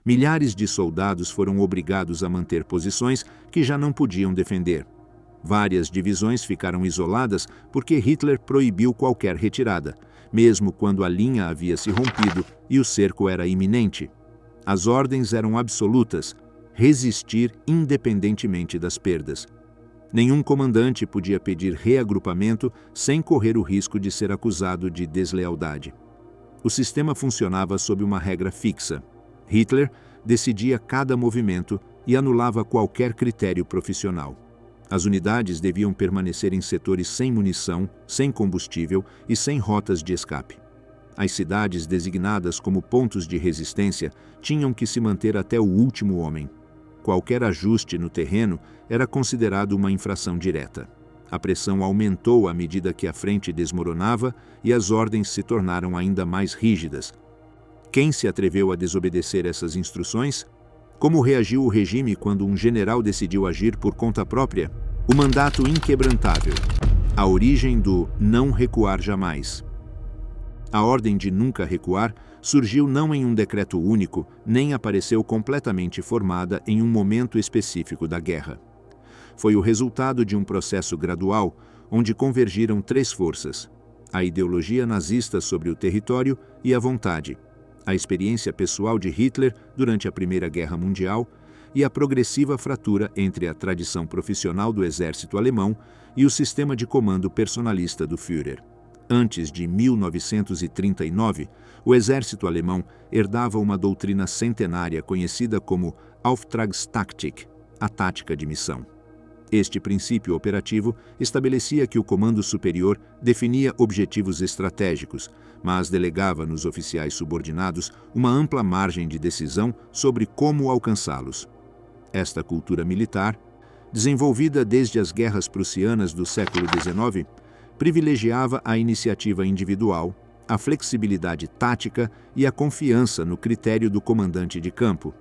Milhares de soldados foram obrigados a manter posições que já não podiam defender. Várias divisões ficaram isoladas porque Hitler proibiu qualquer retirada, mesmo quando a linha havia se rompido e o cerco era iminente. As ordens eram absolutas: resistir independentemente das perdas. Nenhum comandante podia pedir reagrupamento sem correr o risco de ser acusado de deslealdade. O sistema funcionava sob uma regra fixa. Hitler decidia cada movimento e anulava qualquer critério profissional. As unidades deviam permanecer em setores sem munição, sem combustível e sem rotas de escape. As cidades designadas como pontos de resistência tinham que se manter até o último homem. Qualquer ajuste no terreno era considerado uma infração direta. A pressão aumentou à medida que a frente desmoronava e as ordens se tornaram ainda mais rígidas. Quem se atreveu a desobedecer essas instruções? Como reagiu o regime quando um general decidiu agir por conta própria? O mandato inquebrantável. A origem do não recuar jamais. A ordem de nunca recuar surgiu não em um decreto único, nem apareceu completamente formada em um momento específico da guerra. Foi o resultado de um processo gradual, onde convergiram três forças: a ideologia nazista sobre o território e a vontade, a experiência pessoal de Hitler durante a Primeira Guerra Mundial e a progressiva fratura entre a tradição profissional do exército alemão e o sistema de comando personalista do Führer. Antes de 1939, o exército alemão herdava uma doutrina centenária conhecida como Auftragstaktik, a tática de missão. Este princípio operativo estabelecia que o comando superior definia objetivos estratégicos, mas delegava nos oficiais subordinados uma ampla margem de decisão sobre como alcançá-los. Esta cultura militar, desenvolvida desde as guerras prussianas do século XIX, privilegiava a iniciativa individual, a flexibilidade tática e a confiança no critério do comandante de campo.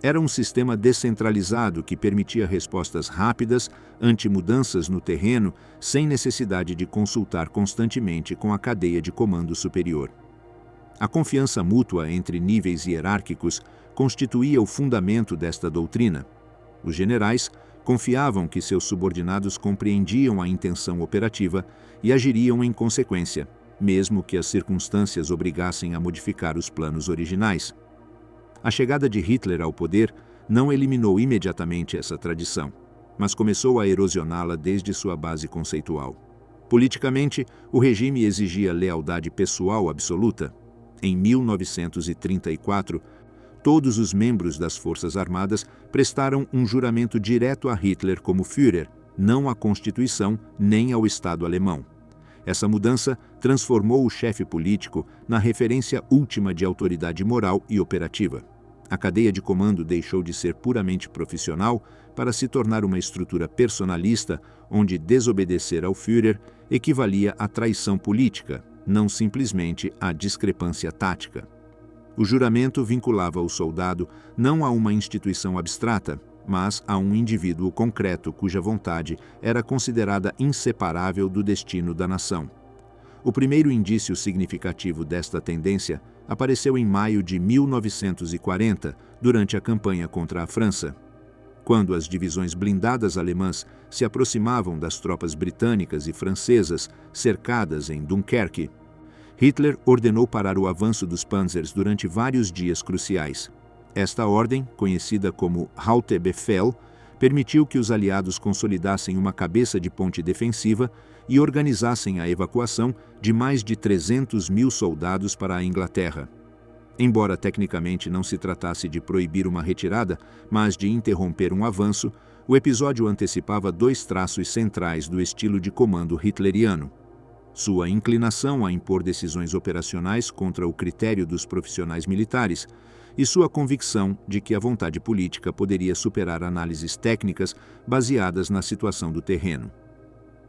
Era um sistema descentralizado que permitia respostas rápidas ante mudanças no terreno sem necessidade de consultar constantemente com a cadeia de comando superior. A confiança mútua entre níveis hierárquicos constituía o fundamento desta doutrina. Os generais confiavam que seus subordinados compreendiam a intenção operativa e agiriam em consequência, mesmo que as circunstâncias obrigassem a modificar os planos originais. A chegada de Hitler ao poder não eliminou imediatamente essa tradição, mas começou a erosioná-la desde sua base conceitual. Politicamente, o regime exigia lealdade pessoal absoluta. Em 1934, todos os membros das Forças Armadas prestaram um juramento direto a Hitler como Führer, não à Constituição nem ao Estado alemão. Essa mudança transformou o chefe político na referência última de autoridade moral e operativa. A cadeia de comando deixou de ser puramente profissional para se tornar uma estrutura personalista, onde desobedecer ao Führer equivalia à traição política, não simplesmente à discrepância tática. O juramento vinculava o soldado não a uma instituição abstrata, mas a um indivíduo concreto cuja vontade era considerada inseparável do destino da nação. O primeiro indício significativo desta tendência apareceu em maio de 1940, durante a campanha contra a França. Quando as divisões blindadas alemãs se aproximavam das tropas britânicas e francesas cercadas em Dunkerque, Hitler ordenou parar o avanço dos panzers durante vários dias cruciais. Esta ordem, conhecida como Hauptbefehl, permitiu que os aliados consolidassem uma cabeça de ponte defensiva e organizassem a evacuação de mais de 300 mil soldados para a Inglaterra. Embora tecnicamente não se tratasse de proibir uma retirada, mas de interromper um avanço, o episódio antecipava dois traços centrais do estilo de comando hitleriano: sua inclinação a impor decisões operacionais contra o critério dos profissionais militares e sua convicção de que a vontade política poderia superar análises técnicas baseadas na situação do terreno.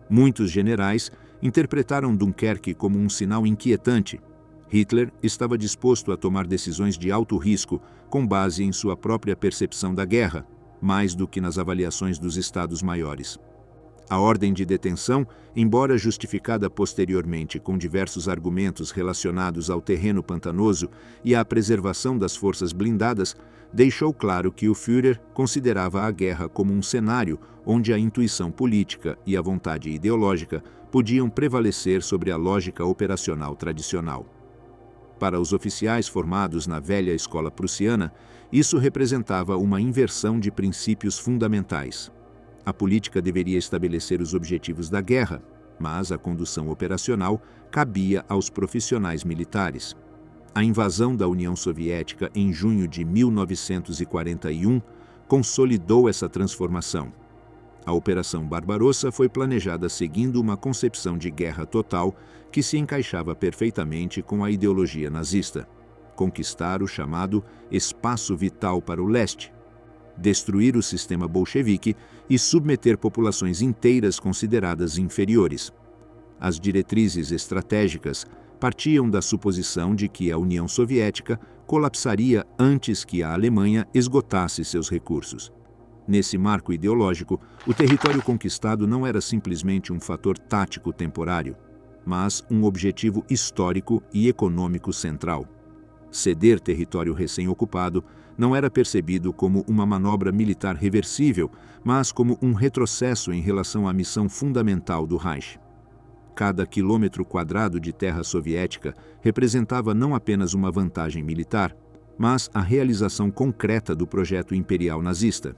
Muitos generais interpretaram Dunkerque como um sinal inquietante. Hitler estava disposto a tomar decisões de alto risco com base em sua própria percepção da guerra, mais do que nas avaliações dos estados-maiores. A ordem de detenção, embora justificada posteriormente com diversos argumentos relacionados ao terreno pantanoso e à preservação das forças blindadas, deixou claro que o Führer considerava a guerra como um cenário onde a intuição política e a vontade ideológica podiam prevalecer sobre a lógica operacional tradicional. Para os oficiais formados na velha escola prussiana, isso representava uma inversão de princípios fundamentais. A política deveria estabelecer os objetivos da guerra, mas a condução operacional cabia aos profissionais militares. A invasão da União Soviética em junho de 1941 consolidou essa transformação. A Operação Barbarossa foi planejada seguindo uma concepção de guerra total que se encaixava perfeitamente com a ideologia nazista: conquistar o chamado espaço vital para o leste, destruir o sistema bolchevique e submeter populações inteiras consideradas inferiores. As diretrizes estratégicas partiam da suposição de que a União Soviética colapsaria antes que a Alemanha esgotasse seus recursos. Nesse marco ideológico, o território conquistado não era simplesmente um fator tático temporário, mas um objetivo histórico e econômico central. Ceder território recém-ocupado não era percebido como uma manobra militar reversível, mas como um retrocesso em relação à missão fundamental do Reich. Cada quilômetro quadrado de terra soviética representava não apenas uma vantagem militar, mas a realização concreta do projeto imperial nazista.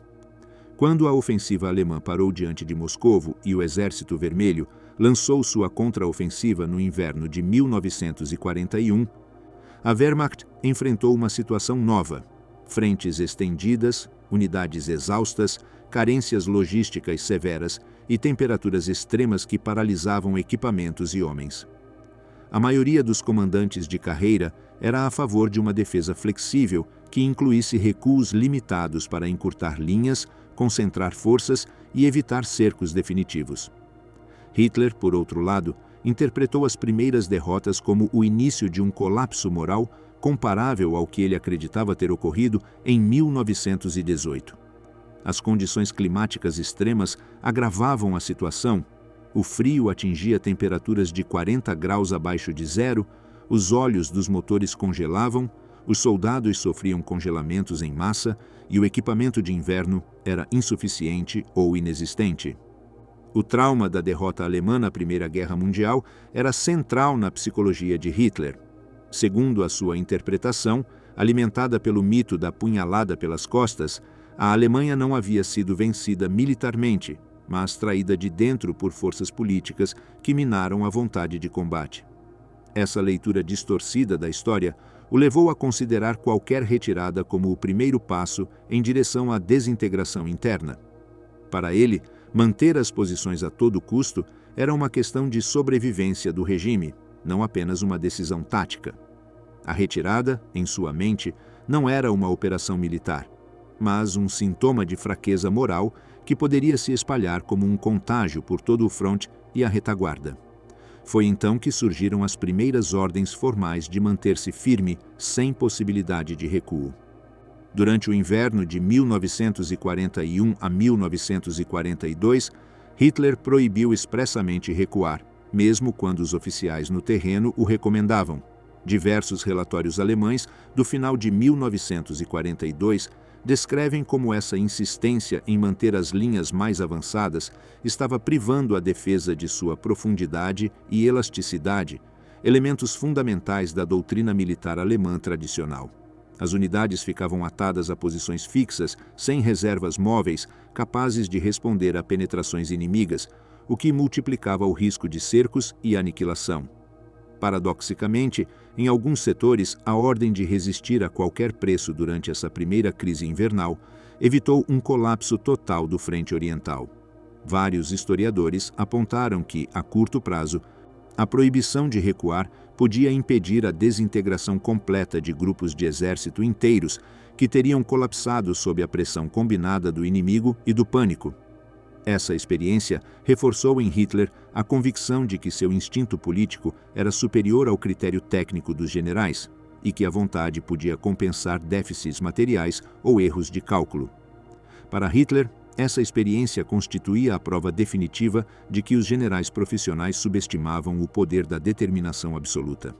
Quando a ofensiva alemã parou diante de Moscovo e o Exército Vermelho lançou sua contraofensiva no inverno de 1941, a Wehrmacht enfrentou uma situação nova: frentes estendidas, unidades exaustas, carências logísticas severas e temperaturas extremas que paralisavam equipamentos e homens. A maioria dos comandantes de carreira era a favor de uma defesa flexível que incluísse recuos limitados para encurtar linhas, concentrar forças e evitar cercos definitivos. Hitler, por outro lado, interpretou as primeiras derrotas como o início de um colapso moral comparável ao que ele acreditava ter ocorrido em 1918. As condições climáticas extremas agravavam a situação. O frio atingia temperaturas de 40 graus abaixo de zero, os olhos dos motores congelavam, os soldados sofriam congelamentos em massa e o equipamento de inverno era insuficiente ou inexistente. O trauma da derrota alemã na Primeira Guerra Mundial era central na psicologia de Hitler. Segundo a sua interpretação, alimentada pelo mito da punhalada pelas costas, a Alemanha não havia sido vencida militarmente, mas traída de dentro por forças políticas que minaram a vontade de combate. Essa leitura distorcida da história o levou a considerar qualquer retirada como o primeiro passo em direção à desintegração interna. Para ele, manter as posições a todo custo era uma questão de sobrevivência do regime, não apenas uma decisão tática. A retirada, em sua mente, não era uma operação militar, mas um sintoma de fraqueza moral que poderia se espalhar como um contágio por todo o fronte e a retaguarda. Foi então que surgiram as primeiras ordens formais de manter-se firme, sem possibilidade de recuo. Durante o inverno de 1941 a 1942, Hitler proibiu expressamente recuar, mesmo quando os oficiais no terreno o recomendavam. Diversos relatórios alemães do final de 1942 descrevem como essa insistência em manter as linhas mais avançadas estava privando a defesa de sua profundidade e elasticidade, elementos fundamentais da doutrina militar alemã tradicional. As unidades ficavam atadas a posições fixas, sem reservas móveis, capazes de responder a penetrações inimigas, o que multiplicava o risco de cercos e aniquilação. Paradoxicamente, em alguns setores, a ordem de resistir a qualquer preço durante essa primeira crise invernal evitou um colapso total do frente oriental. Vários historiadores apontaram que, a curto prazo, a proibição de recuar podia impedir a desintegração completa de grupos de exército inteiros que teriam colapsado sob a pressão combinada do inimigo e do pânico. Essa experiência reforçou em Hitler a convicção de que seu instinto político era superior ao critério técnico dos generais e que a vontade podia compensar déficits materiais ou erros de cálculo. Para Hitler, Essa experiência constituía a prova definitiva de que os generais profissionais subestimavam o poder da determinação absoluta.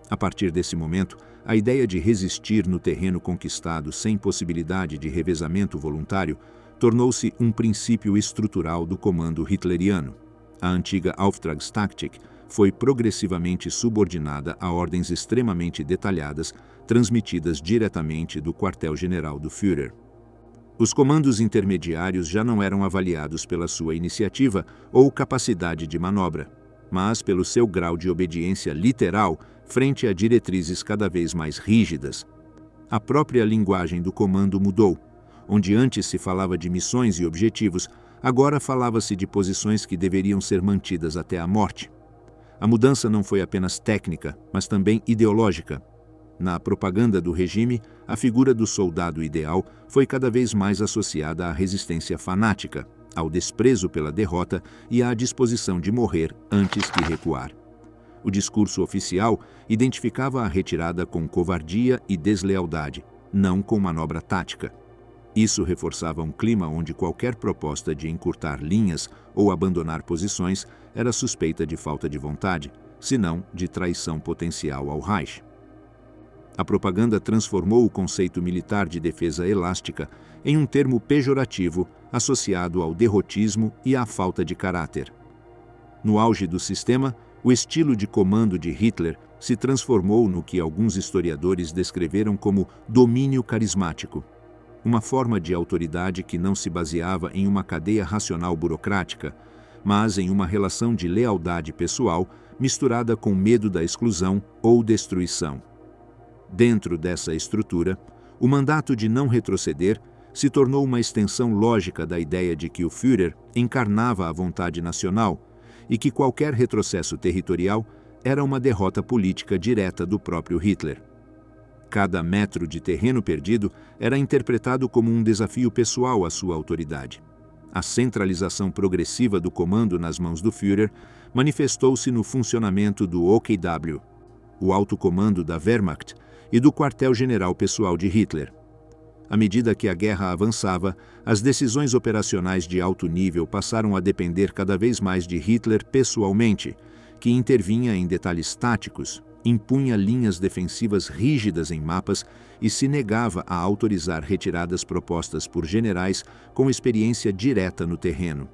A partir desse momento, a ideia de resistir no terreno conquistado sem possibilidade de revezamento voluntário tornou-se um princípio estrutural do comando hitleriano. A antiga Auftragstaktik foi progressivamente subordinada a ordens extremamente detalhadas, transmitidas diretamente do quartel-general do Führer. Os comandos intermediários já não eram avaliados pela sua iniciativa ou capacidade de manobra, mas pelo seu grau de obediência literal frente a diretrizes cada vez mais rígidas. A própria linguagem do comando mudou. Onde antes se falava de missões e objetivos, agora falava-se de posições que deveriam ser mantidas até a morte. A mudança não foi apenas técnica, mas também ideológica. Na propaganda do regime, a figura do soldado ideal foi cada vez mais associada à resistência fanática, ao desprezo pela derrota e à disposição de morrer antes que recuar. O discurso oficial identificava a retirada com covardia e deslealdade, não com manobra tática. Isso reforçava um clima onde qualquer proposta de encurtar linhas ou abandonar posições era suspeita de falta de vontade, se não de traição potencial ao Reich. A propaganda transformou o conceito militar de defesa elástica em um termo pejorativo associado ao derrotismo e à falta de caráter. No auge do sistema, o estilo de comando de Hitler se transformou no que alguns historiadores descreveram como domínio carismático, uma forma de autoridade que não se baseava em uma cadeia racional burocrática, mas em uma relação de lealdade pessoal misturada com medo da exclusão ou destruição. Dentro dessa estrutura, o mandato de não retroceder se tornou uma extensão lógica da ideia de que o Führer encarnava a vontade nacional e que qualquer retrocesso territorial era uma derrota política direta do próprio Hitler. Cada metro de terreno perdido era interpretado como um desafio pessoal à sua autoridade. A centralização progressiva do comando nas mãos do Führer manifestou-se no funcionamento do OKW, o alto comando da Wehrmacht, e do quartel-general pessoal de Hitler. À medida que a guerra avançava, as decisões operacionais de alto nível passaram a depender cada vez mais de Hitler pessoalmente, que intervinha em detalhes táticos, impunha linhas defensivas rígidas em mapas e se negava a autorizar retiradas propostas por generais com experiência direta no terreno.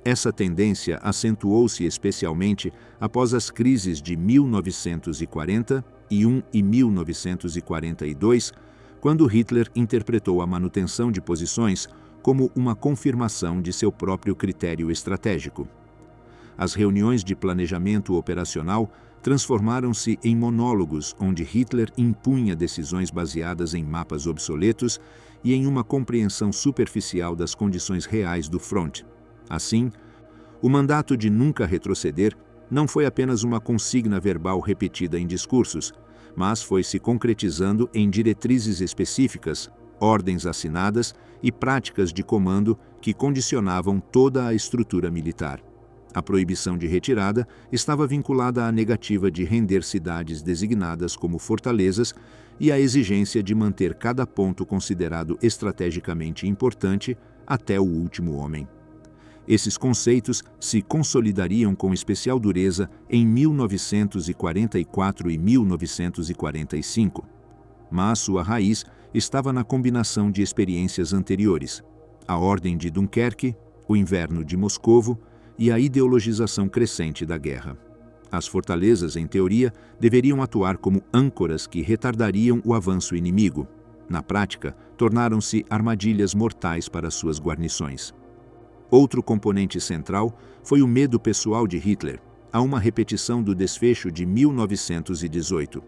Essa tendência acentuou-se especialmente após as crises de 1941 e 1942, quando Hitler interpretou a manutenção de posições como uma confirmação de seu próprio critério estratégico. As reuniões de planejamento operacional transformaram-se em monólogos onde Hitler impunha decisões baseadas em mapas obsoletos e em uma compreensão superficial das condições reais do front. Assim, o mandato de nunca retroceder não foi apenas uma consigna verbal repetida em discursos, mas foi se concretizando em diretrizes específicas, ordens assinadas e práticas de comando que condicionavam toda a estrutura militar. A proibição de retirada estava vinculada à negativa de render cidades designadas como fortalezas e à exigência de manter cada ponto considerado estrategicamente importante até o último homem. Esses conceitos se consolidariam com especial dureza em 1944 e 1945, mas sua raiz estava na combinação de experiências anteriores, a Ordem de Dunkerque, o Inverno de Moscovo e a ideologização crescente da guerra. As fortalezas, em teoria, deveriam atuar como âncoras que retardariam o avanço inimigo. Na prática, tornaram-se armadilhas mortais para suas guarnições. Outro componente central foi o medo pessoal de Hitler, a uma repetição do desfecho de 1918.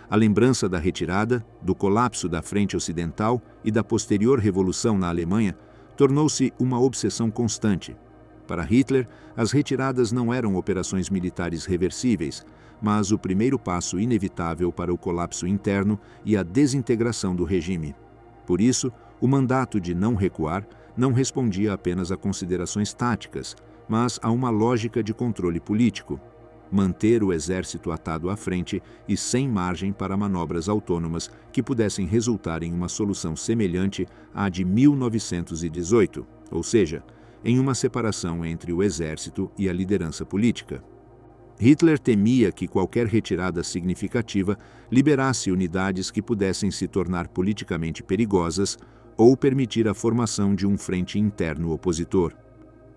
A lembrança da retirada, do colapso da frente ocidental e da posterior revolução na Alemanha tornou-se uma obsessão constante. Para Hitler, as retiradas não eram operações militares reversíveis, mas o primeiro passo inevitável para o colapso interno e a desintegração do regime. Por isso, o mandato de não recuar não respondia apenas a considerações táticas, mas a uma lógica de controle político. Manter o exército atado à frente e sem margem para manobras autônomas que pudessem resultar em uma solução semelhante à de 1918, ou seja, em uma separação entre o exército e a liderança política. Hitler temia que qualquer retirada significativa liberasse unidades que pudessem se tornar politicamente perigosas ou permitir a formação de um frente interno opositor.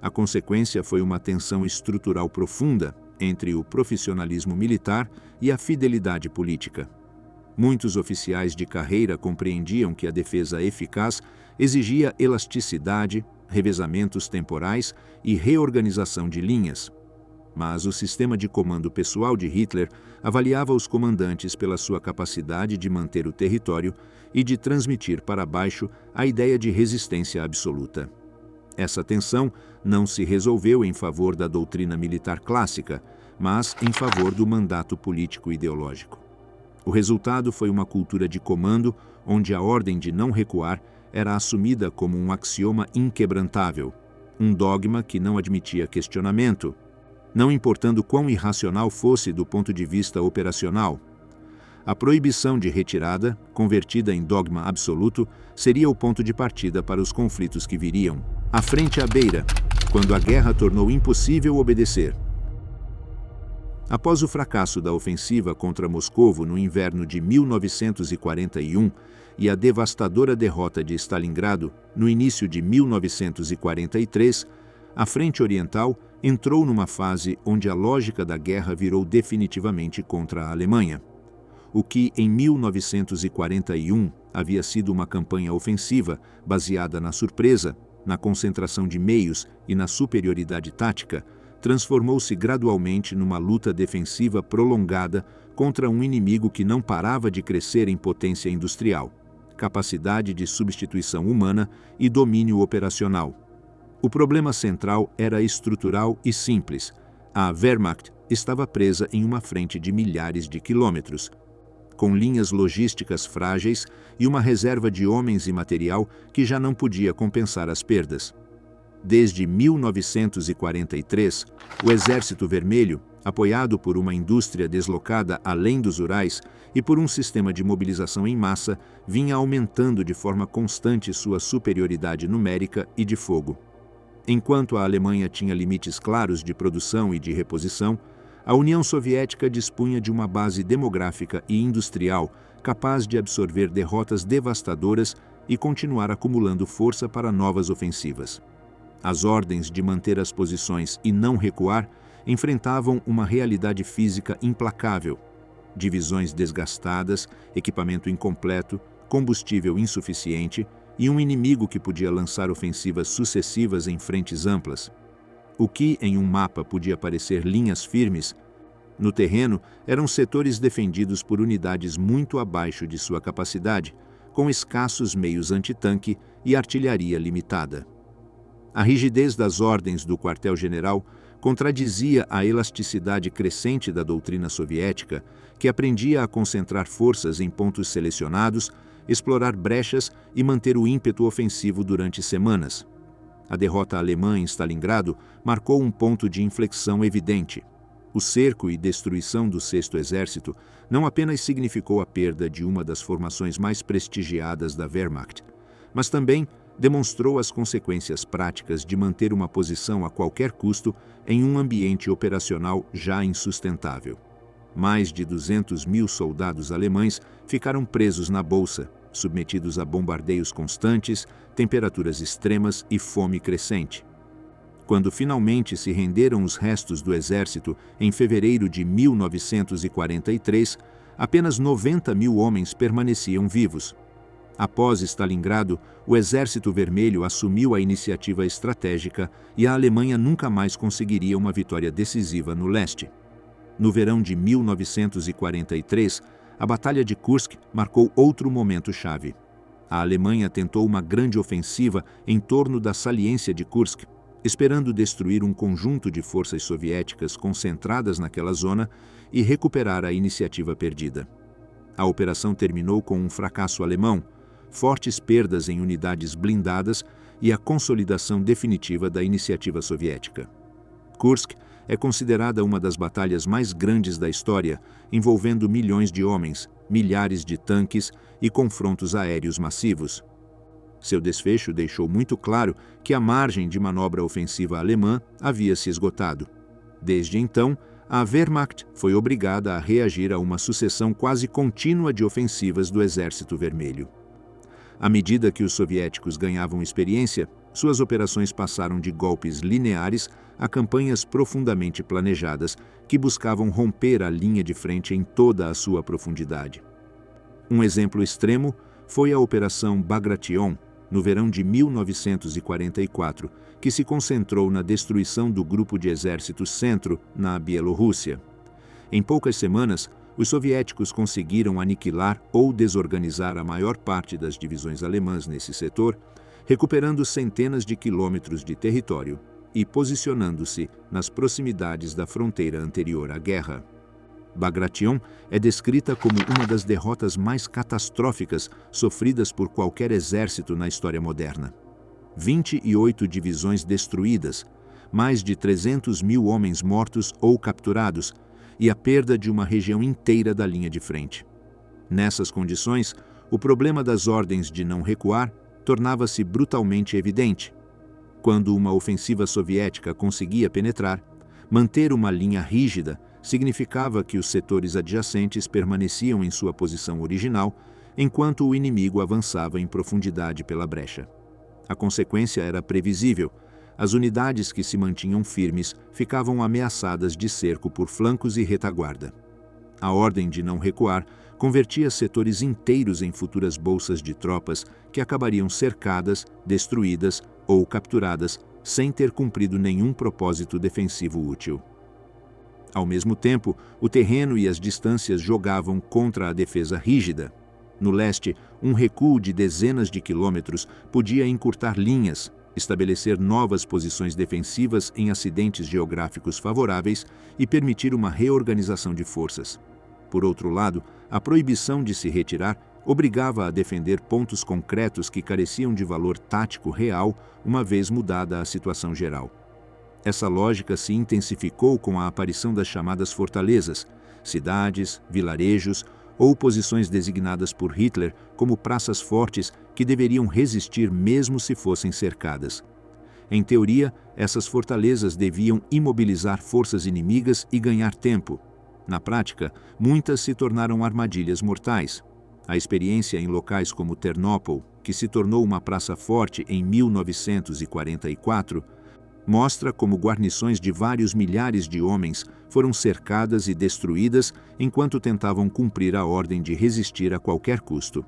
A consequência foi uma tensão estrutural profunda entre o profissionalismo militar e a fidelidade política. Muitos oficiais de carreira compreendiam que a defesa eficaz exigia elasticidade, revezamentos temporais e reorganização de linhas. Mas o sistema de comando pessoal de Hitler avaliava os comandantes pela sua capacidade de manter o território e de transmitir para baixo a ideia de resistência absoluta. Essa tensão não se resolveu em favor da doutrina militar clássica, mas em favor do mandato político ideológico. O resultado foi uma cultura de comando onde a ordem de não recuar era assumida como um axioma inquebrantável, um dogma que não admitia questionamento, não importando quão irracional fosse do ponto de vista operacional. A proibição de retirada, convertida em dogma absoluto, seria o ponto de partida para os conflitos que viriam, à frente à beira, quando a guerra tornou impossível obedecer. Após o fracasso da ofensiva contra Moscovo no inverno de 1941 e a devastadora derrota de Stalingrado no início de 1943, a Frente Oriental entrou numa fase onde a lógica da guerra virou definitivamente contra a Alemanha. O que, em 1941, havia sido uma campanha ofensiva baseada na surpresa, na concentração de meios e na superioridade tática, transformou-se gradualmente numa luta defensiva prolongada contra um inimigo que não parava de crescer em potência industrial, capacidade de substituição humana e domínio operacional. O problema central era estrutural e simples. A Wehrmacht estava presa em uma frente de milhares de quilômetros, com linhas logísticas frágeis e uma reserva de homens e material que já não podia compensar as perdas. Desde 1943, o Exército Vermelho, apoiado por uma indústria deslocada além dos Urais e por um sistema de mobilização em massa, vinha aumentando de forma constante sua superioridade numérica e de fogo. Enquanto a Alemanha tinha limites claros de produção e de reposição, a União Soviética dispunha de uma base demográfica e industrial capaz de absorver derrotas devastadoras e continuar acumulando força para novas ofensivas. As ordens de manter as posições e não recuar enfrentavam uma realidade física implacável: divisões desgastadas, equipamento incompleto, combustível insuficiente e um inimigo que podia lançar ofensivas sucessivas em frentes amplas. O que, em um mapa, podia parecer linhas firmes, no terreno eram setores defendidos por unidades muito abaixo de sua capacidade, com escassos meios antitanque e artilharia limitada. A rigidez das ordens do quartel-general contradizia a elasticidade crescente da doutrina soviética, que aprendia a concentrar forças em pontos selecionados, explorar brechas e manter o ímpeto ofensivo durante semanas. A derrota alemã em Stalingrado marcou um ponto de inflexão evidente. O cerco e destruição do Sexto Exército não apenas significou a perda de uma das formações mais prestigiadas da Wehrmacht, mas também demonstrou as consequências práticas de manter uma posição a qualquer custo em um ambiente operacional já insustentável. Mais de 200.000 soldados alemães ficaram presos na bolsa, submetidos a bombardeios constantes, temperaturas extremas e fome crescente. Quando finalmente se renderam os restos do exército em fevereiro de 1943, apenas 90.000 homens permaneciam vivos. Após Stalingrado, o Exército Vermelho assumiu a iniciativa estratégica e a Alemanha nunca mais conseguiria uma vitória decisiva no leste. No verão de 1943, a Batalha de Kursk marcou outro momento-chave. A Alemanha tentou uma grande ofensiva em torno da saliência de Kursk, esperando destruir um conjunto de forças soviéticas concentradas naquela zona e recuperar a iniciativa perdida. A operação terminou com um fracasso alemão, fortes perdas em unidades blindadas e a consolidação definitiva da iniciativa soviética. Kursk é considerada uma das batalhas mais grandes da história, envolvendo milhões de homens, milhares de tanques e confrontos aéreos massivos. Seu desfecho deixou muito claro que a margem de manobra ofensiva alemã havia se esgotado. Desde então, a Wehrmacht foi obrigada a reagir a uma sucessão quase contínua de ofensivas do Exército Vermelho. À medida que os soviéticos ganhavam experiência, suas operações passaram de golpes lineares a campanhas profundamente planejadas que buscavam romper a linha de frente em toda a sua profundidade. Um exemplo extremo foi a Operação Bagration, no verão de 1944, que se concentrou na destruição do Grupo de Exército Centro na Bielorrússia. Em poucas semanas, os soviéticos conseguiram aniquilar ou desorganizar a maior parte das divisões alemãs nesse setor, recuperando centenas de quilômetros de território e posicionando-se nas proximidades da fronteira anterior à guerra. Bagration é descrita como uma das derrotas mais catastróficas sofridas por qualquer exército na história moderna. 28 divisões destruídas, mais de 300 mil homens mortos ou capturados e a perda de uma região inteira da linha de frente. Nessas condições, o problema das ordens de não recuar tornava-se brutalmente evidente. Quando uma ofensiva soviética conseguia penetrar, manter uma linha rígida significava que os setores adjacentes permaneciam em sua posição original, enquanto o inimigo avançava em profundidade pela brecha. A consequência era previsível. As unidades que se mantinham firmes ficavam ameaçadas de cerco por flancos e retaguarda. A ordem de não recuar convertia setores inteiros em futuras bolsas de tropas que acabariam cercadas, destruídas ou capturadas sem ter cumprido nenhum propósito defensivo útil. Ao mesmo tempo, o terreno e as distâncias jogavam contra a defesa rígida. No leste, um recuo de dezenas de quilômetros podia encurtar linhas, estabelecer novas posições defensivas em acidentes geográficos favoráveis e permitir uma reorganização de forças. Por outro lado, a proibição de se retirar obrigava a defender pontos concretos que careciam de valor tático real, uma vez mudada a situação geral. Essa lógica se intensificou com a aparição das chamadas fortalezas, cidades, vilarejos ou posições designadas por Hitler como praças fortes que deveriam resistir mesmo se fossem cercadas. Em teoria, essas fortalezas deviam imobilizar forças inimigas e ganhar tempo. Na prática, muitas se tornaram armadilhas mortais. A experiência em locais como Ternópol, que se tornou uma praça forte em 1944, mostra como guarnições de vários milhares de homens foram cercadas e destruídas enquanto tentavam cumprir a ordem de resistir a qualquer custo.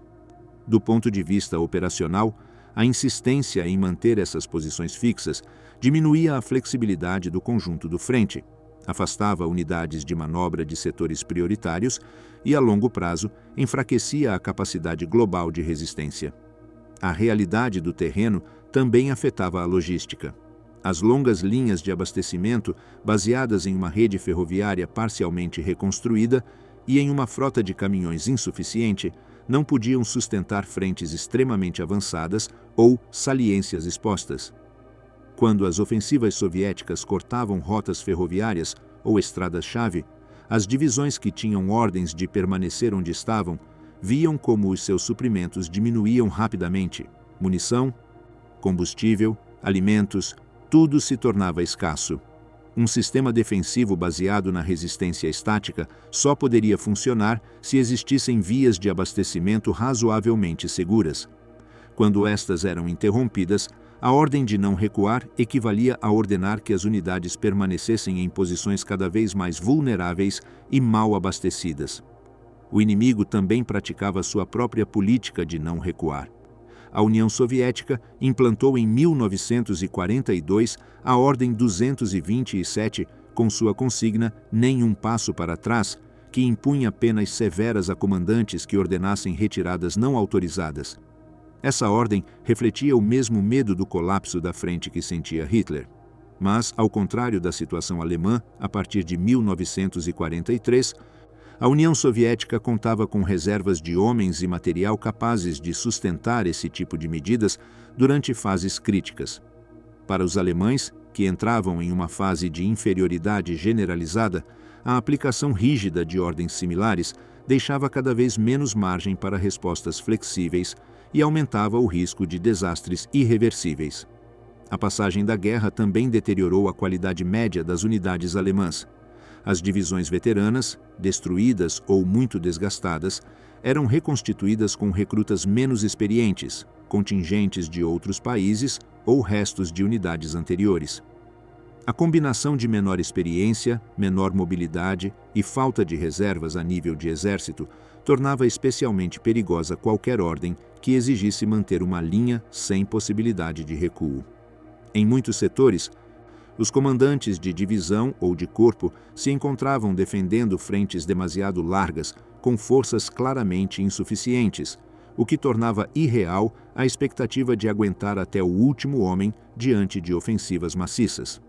Do ponto de vista operacional, a insistência em manter essas posições fixas diminuía a flexibilidade do conjunto do frente, afastava unidades de manobra de setores prioritários e, a longo prazo, enfraquecia a capacidade global de resistência. A realidade do terreno também afetava a logística. As longas linhas de abastecimento, baseadas em uma rede ferroviária parcialmente reconstruída e em uma frota de caminhões insuficiente, não podiam sustentar frentes extremamente avançadas ou saliências expostas. Quando as ofensivas soviéticas cortavam rotas ferroviárias ou estradas-chave, as divisões que tinham ordens de permanecer onde estavam viam como os seus suprimentos diminuíam rapidamente. Munição, combustível, alimentos, tudo se tornava escasso. Um sistema defensivo baseado na resistência estática só poderia funcionar se existissem vias de abastecimento razoavelmente seguras. Quando estas eram interrompidas, a ordem de não recuar equivalia a ordenar que as unidades permanecessem em posições cada vez mais vulneráveis e mal abastecidas. O inimigo também praticava sua própria política de não recuar. A União Soviética implantou em 1942 a Ordem 227 com sua consigna "Nenhum passo para trás", que impunha penas severas a comandantes que ordenassem retiradas não autorizadas. Essa ordem refletia o mesmo medo do colapso da frente que sentia Hitler. Mas, ao contrário da situação alemã, a partir de 1943, a União Soviética contava com reservas de homens e material capazes de sustentar esse tipo de medidas durante fases críticas. Para os alemães, que entravam em uma fase de inferioridade generalizada, a aplicação rígida de ordens similares deixava cada vez menos margem para respostas flexíveis e aumentava o risco de desastres irreversíveis. A passagem da guerra também deteriorou a qualidade média das unidades alemãs. As divisões veteranas, destruídas ou muito desgastadas, eram reconstituídas com recrutas menos experientes, contingentes de outros países ou restos de unidades anteriores. A combinação de menor experiência, menor mobilidade e falta de reservas a nível de exército tornava especialmente perigosa qualquer ordem que exigisse manter uma linha sem possibilidade de recuo. Em muitos setores, os comandantes de divisão ou de corpo se encontravam defendendo frentes demasiado largas, com forças claramente insuficientes, o que tornava irreal a expectativa de aguentar até o último homem diante de ofensivas maciças.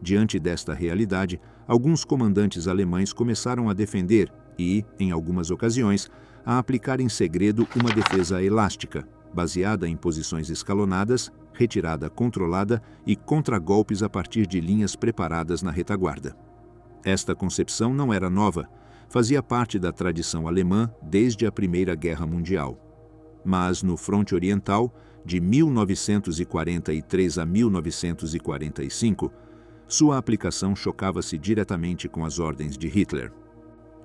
Diante desta realidade, alguns comandantes alemães começaram a defender e, em algumas ocasiões, a aplicar em segredo uma defesa elástica, baseada em posições escalonadas, retirada controlada e contragolpes a partir de linhas preparadas na retaguarda. Esta concepção não era nova, fazia parte da tradição alemã desde a Primeira Guerra Mundial. Mas no fronte oriental, de 1943 a 1945, sua aplicação chocava-se diretamente com as ordens de Hitler.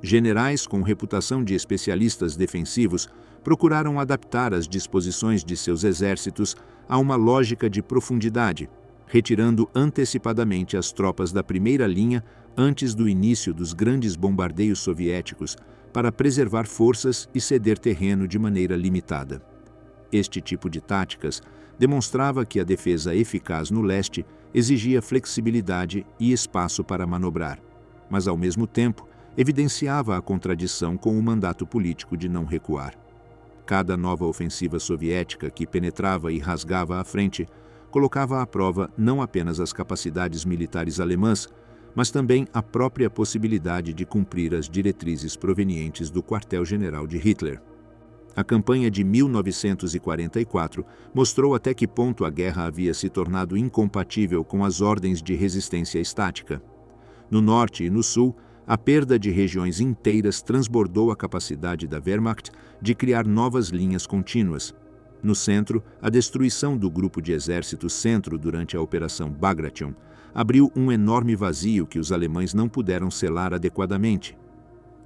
Generais com reputação de especialistas defensivos procuraram adaptar as disposições de seus exércitos a uma lógica de profundidade, retirando antecipadamente as tropas da primeira linha antes do início dos grandes bombardeios soviéticos para preservar forças e ceder terreno de maneira limitada. Este tipo de táticas demonstrava que a defesa eficaz no leste exigia flexibilidade e espaço para manobrar, mas ao mesmo tempo evidenciava a contradição com o mandato político de não recuar. Cada nova ofensiva soviética que penetrava e rasgava a frente colocava à prova não apenas as capacidades militares alemãs, mas também a própria possibilidade de cumprir as diretrizes provenientes do quartel-general de Hitler. A campanha de 1944 mostrou até que ponto a guerra havia se tornado incompatível com as ordens de resistência estática. No norte e no sul, a perda de regiões inteiras transbordou a capacidade da Wehrmacht de criar novas linhas contínuas. No centro, a destruição do grupo de exército Centro durante a Operação Bagration abriu um enorme vazio que os alemães não puderam selar adequadamente.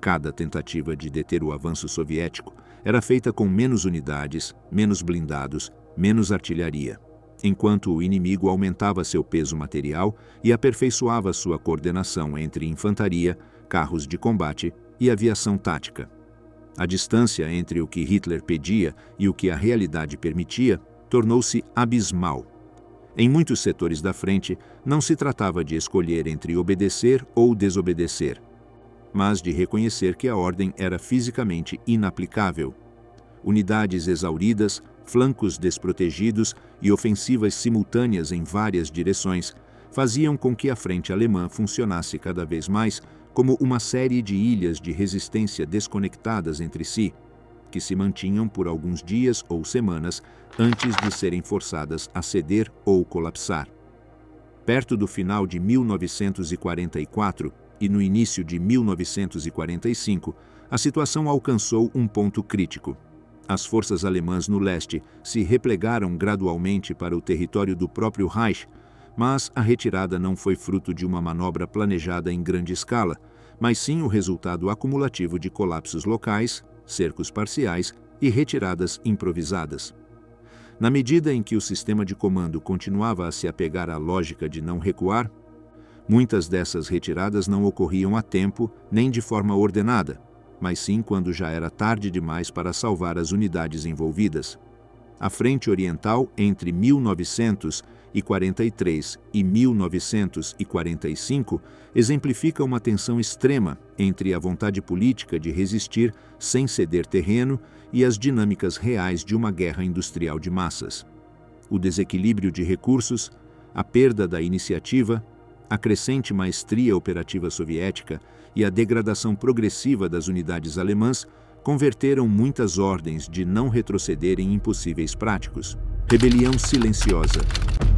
Cada tentativa de deter o avanço soviético era feita com menos unidades, menos blindados, menos artilharia, enquanto o inimigo aumentava seu peso material e aperfeiçoava sua coordenação entre infantaria, carros de combate e aviação tática. A distância entre o que Hitler pedia e o que a realidade permitia tornou-se abismal. Em muitos setores da frente, não se tratava de escolher entre obedecer ou desobedecer, mas de reconhecer que a ordem era fisicamente inaplicável. Unidades exauridas, flancos desprotegidos e ofensivas simultâneas em várias direções faziam com que a frente alemã funcionasse cada vez mais como uma série de ilhas de resistência desconectadas entre si, que se mantinham por alguns dias ou semanas antes de serem forçadas a ceder ou colapsar. Perto do final de 1944 e no início de 1945, a situação alcançou um ponto crítico. As forças alemãs no leste se replegaram gradualmente para o território do próprio Reich, mas a retirada não foi fruto de uma manobra planejada em grande escala, mas sim o resultado acumulativo de colapsos locais, cercos parciais e retiradas improvisadas. Na medida em que o sistema de comando continuava a se apegar à lógica de não recuar, muitas dessas retiradas não ocorriam a tempo nem de forma ordenada, mas sim quando já era tarde demais para salvar as unidades envolvidas. A frente oriental, entre 1943 e 1945, exemplifica uma tensão extrema entre a vontade política de resistir sem ceder terreno e as dinâmicas reais de uma guerra industrial de massas. O desequilíbrio de recursos, a perda da iniciativa, a crescente maestria operativa soviética e a degradação progressiva das unidades alemãs converteram muitas ordens de não retroceder em impossíveis práticos. Rebelião silenciosa.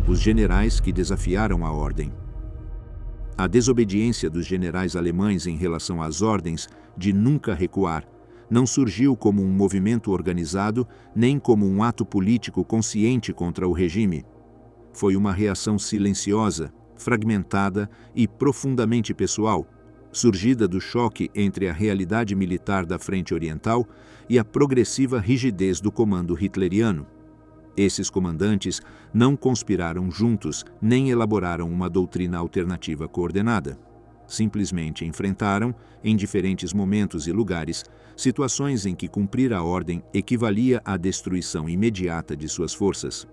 Os generais que desafiaram a ordem. A desobediência dos generais alemães em relação às ordens de nunca recuar não surgiu como um movimento organizado, nem como um ato político consciente contra o regime. Foi uma reação silenciosa, fragmentada e profundamente pessoal, surgida do choque entre a realidade militar da Frente Oriental e a progressiva rigidez do comando hitleriano. Esses comandantes não conspiraram juntos nem elaboraram uma doutrina alternativa coordenada. Simplesmente enfrentaram, em diferentes momentos e lugares, situações em que cumprir a ordem equivalia à destruição imediata de suas forças.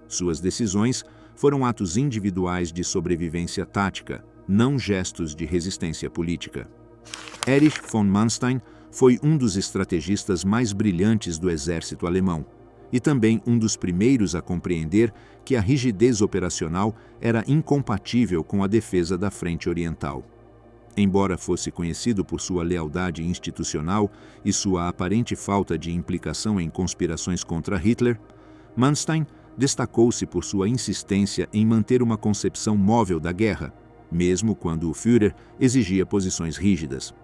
Suas decisões foram atos individuais de sobrevivência tática, não gestos de resistência política. Erich von Manstein foi um dos estrategistas mais brilhantes do exército alemão e também um dos primeiros a compreender que a rigidez operacional era incompatível com a defesa da Frente Oriental. Embora fosse conhecido por sua lealdade institucional e sua aparente falta de implicação em conspirações contra Hitler, Manstein destacou-se por sua insistência em manter uma concepção móvel da guerra, mesmo quando o Führer exigia posições rígidas.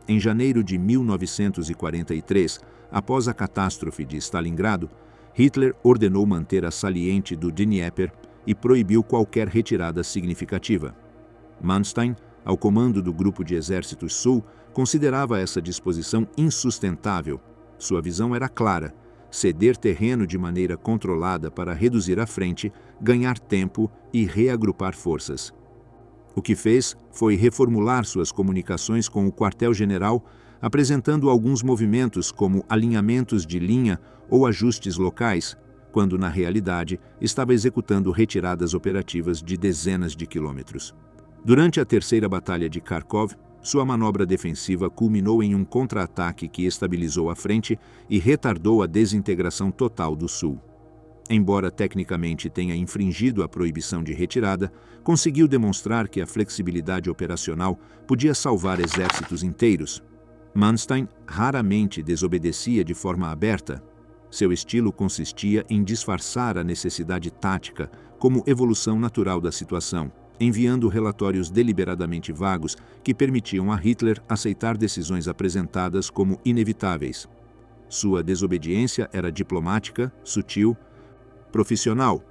Em janeiro de 1943, após a catástrofe de Stalingrado, Hitler ordenou manter a saliente do Dnieper e proibiu qualquer retirada significativa. Manstein, ao comando do Grupo de Exércitos Sul, considerava essa disposição insustentável. Sua visão era clara: ceder terreno de maneira controlada para reduzir a frente, ganhar tempo e reagrupar forças. O que fez foi reformular suas comunicações com o quartel-general, apresentando alguns movimentos como alinhamentos de linha ou ajustes locais, quando na realidade estava executando retiradas operativas de dezenas de quilômetros. Durante a terceira batalha de Kharkov, sua manobra defensiva culminou em um contra-ataque que estabilizou a frente e retardou a desintegração total do Sul. Embora tecnicamente tenha infringido a proibição de retirada, conseguiu demonstrar que a flexibilidade operacional podia salvar exércitos inteiros. Manstein raramente desobedecia de forma aberta. Seu estilo consistia em disfarçar a necessidade tática como evolução natural da situação, enviando relatórios deliberadamente vagos que permitiam a Hitler aceitar decisões apresentadas como inevitáveis. Sua desobediência era diplomática, sutil, profissional.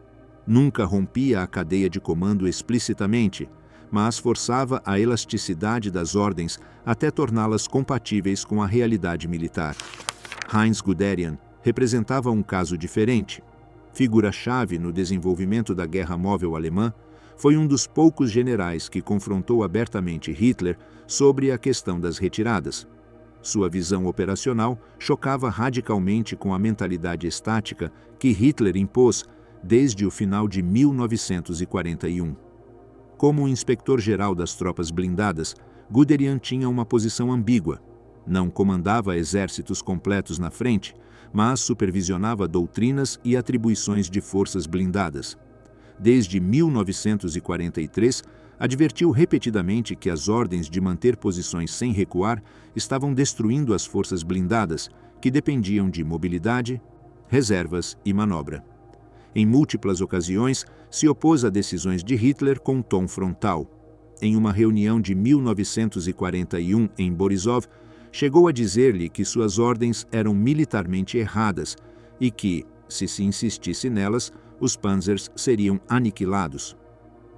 Nunca rompia a cadeia de comando explicitamente, mas forçava a elasticidade das ordens até torná-las compatíveis com a realidade militar. Heinz Guderian representava um caso diferente. Figura-chave no desenvolvimento da guerra móvel alemã, foi um dos poucos generais que confrontou abertamente Hitler sobre a questão das retiradas. Sua visão operacional chocava radicalmente com a mentalidade estática que Hitler impôs desde o final de 1941. Como inspetor-geral das tropas blindadas, Guderian tinha uma posição ambígua. Não comandava exércitos completos na frente, mas supervisionava doutrinas e atribuições de forças blindadas. Desde 1943, advertiu repetidamente que as ordens de manter posições sem recuar estavam destruindo as forças blindadas, que dependiam de mobilidade, reservas e manobra. Em múltiplas ocasiões, se opôs a decisões de Hitler com tom frontal. Em uma reunião de 1941 em Borisov, chegou a dizer-lhe que suas ordens eram militarmente erradas e que, se insistisse nelas, os panzers seriam aniquilados.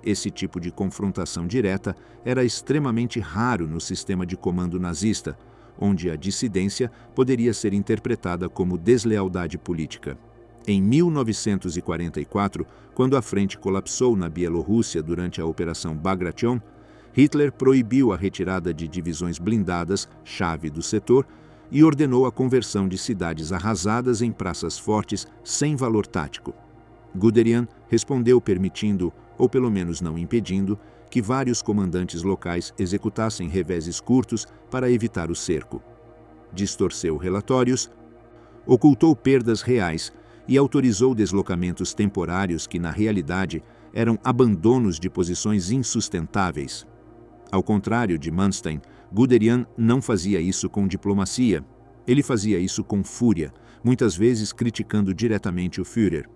Esse tipo de confrontação direta era extremamente raro no sistema de comando nazista, onde a dissidência poderia ser interpretada como deslealdade política. Em 1944, quando a frente colapsou na Bielorrússia durante a Operação Bagration, Hitler proibiu a retirada de divisões blindadas, chave do setor, e ordenou a conversão de cidades arrasadas em praças fortes sem valor tático. Guderian respondeu permitindo, ou pelo menos não impedindo, que vários comandantes locais executassem reveses curtos para evitar o cerco. Distorceu relatórios, ocultou perdas reais e autorizou deslocamentos temporários que, na realidade, eram abandonos de posições insustentáveis. Ao contrário de Manstein, Guderian não fazia isso com diplomacia. Ele fazia isso com fúria, muitas vezes criticando diretamente o Führer.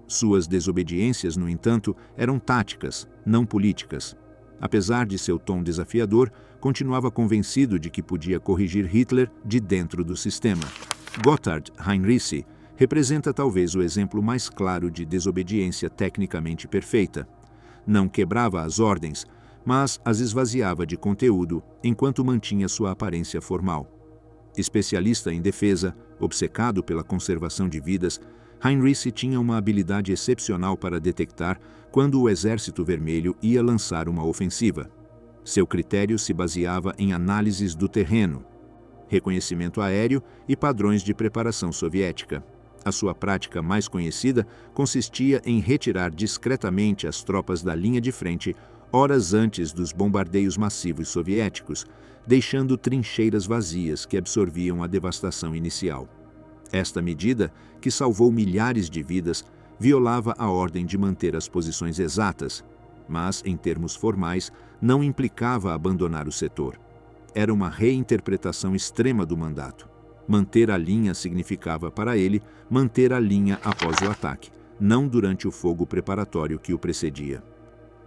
Suas desobediências, no entanto, eram táticas, não políticas. Apesar de seu tom desafiador, continuava convencido de que podia corrigir Hitler de dentro do sistema. Gotthard Heinrici representa talvez o exemplo mais claro de desobediência tecnicamente perfeita. Não quebrava as ordens, mas as esvaziava de conteúdo enquanto mantinha sua aparência formal. Especialista em defesa, obcecado pela conservação de vidas, Heinrici tinha uma habilidade excepcional para detectar quando o Exército Vermelho ia lançar uma ofensiva. Seu critério se baseava em análises do terreno, reconhecimento aéreo e padrões de preparação soviética. A sua prática mais conhecida consistia em retirar discretamente as tropas da linha de frente horas antes dos bombardeios massivos soviéticos, deixando trincheiras vazias que absorviam a devastação inicial. Esta medida, que salvou milhares de vidas, violava a ordem de manter as posições exatas, mas, em termos formais, não implicava abandonar o setor. Era uma reinterpretação extrema do mandato. Manter a linha significava, para ele, manter a linha após o ataque, não durante o fogo preparatório que o precedia.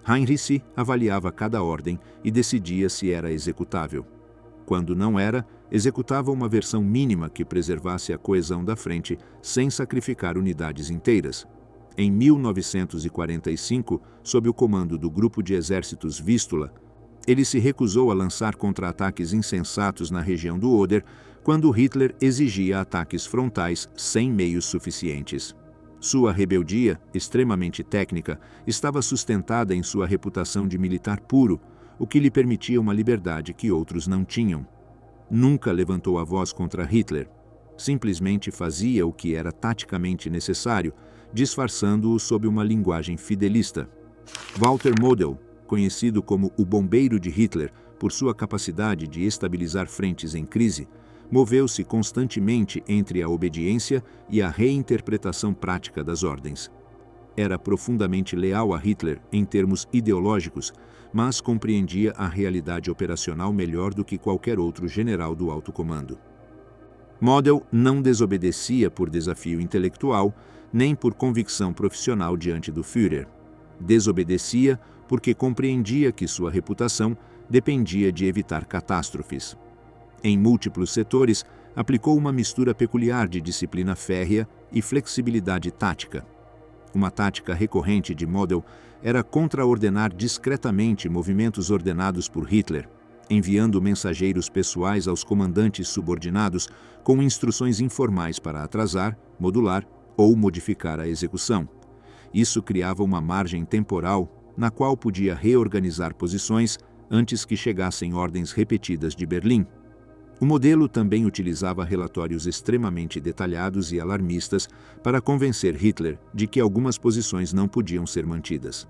Heinrici avaliava cada ordem e decidia se era executável. Quando não era, executava uma versão mínima que preservasse a coesão da frente sem sacrificar unidades inteiras. Em 1945, sob o comando do Grupo de Exércitos Vístula, ele se recusou a lançar contra-ataques insensatos na região do Oder quando Hitler exigia ataques frontais sem meios suficientes. Sua rebeldia, extremamente técnica, estava sustentada em sua reputação de militar puro, o que lhe permitia uma liberdade que outros não tinham. Nunca levantou a voz contra Hitler. Simplesmente fazia o que era taticamente necessário, disfarçando-o sob uma linguagem fidelista. Walter Model, conhecido como o bombeiro de Hitler por sua capacidade de estabilizar frentes em crise, moveu-se constantemente entre a obediência e a reinterpretação prática das ordens. Era profundamente leal a Hitler em termos ideológicos, mas compreendia a realidade operacional melhor do que qualquer outro general do alto comando. Model não desobedecia por desafio intelectual, nem por convicção profissional diante do Führer. Desobedecia porque compreendia que sua reputação dependia de evitar catástrofes. Em múltiplos setores, aplicou uma mistura peculiar de disciplina férrea e flexibilidade tática. Uma tática recorrente de Model era contraordenar discretamente movimentos ordenados por Hitler, enviando mensageiros pessoais aos comandantes subordinados com instruções informais para atrasar, modular ou modificar a execução. Isso criava uma margem temporal na qual podia reorganizar posições antes que chegassem ordens repetidas de Berlim. O modelo também utilizava relatórios extremamente detalhados e alarmistas para convencer Hitler de que algumas posições não podiam ser mantidas.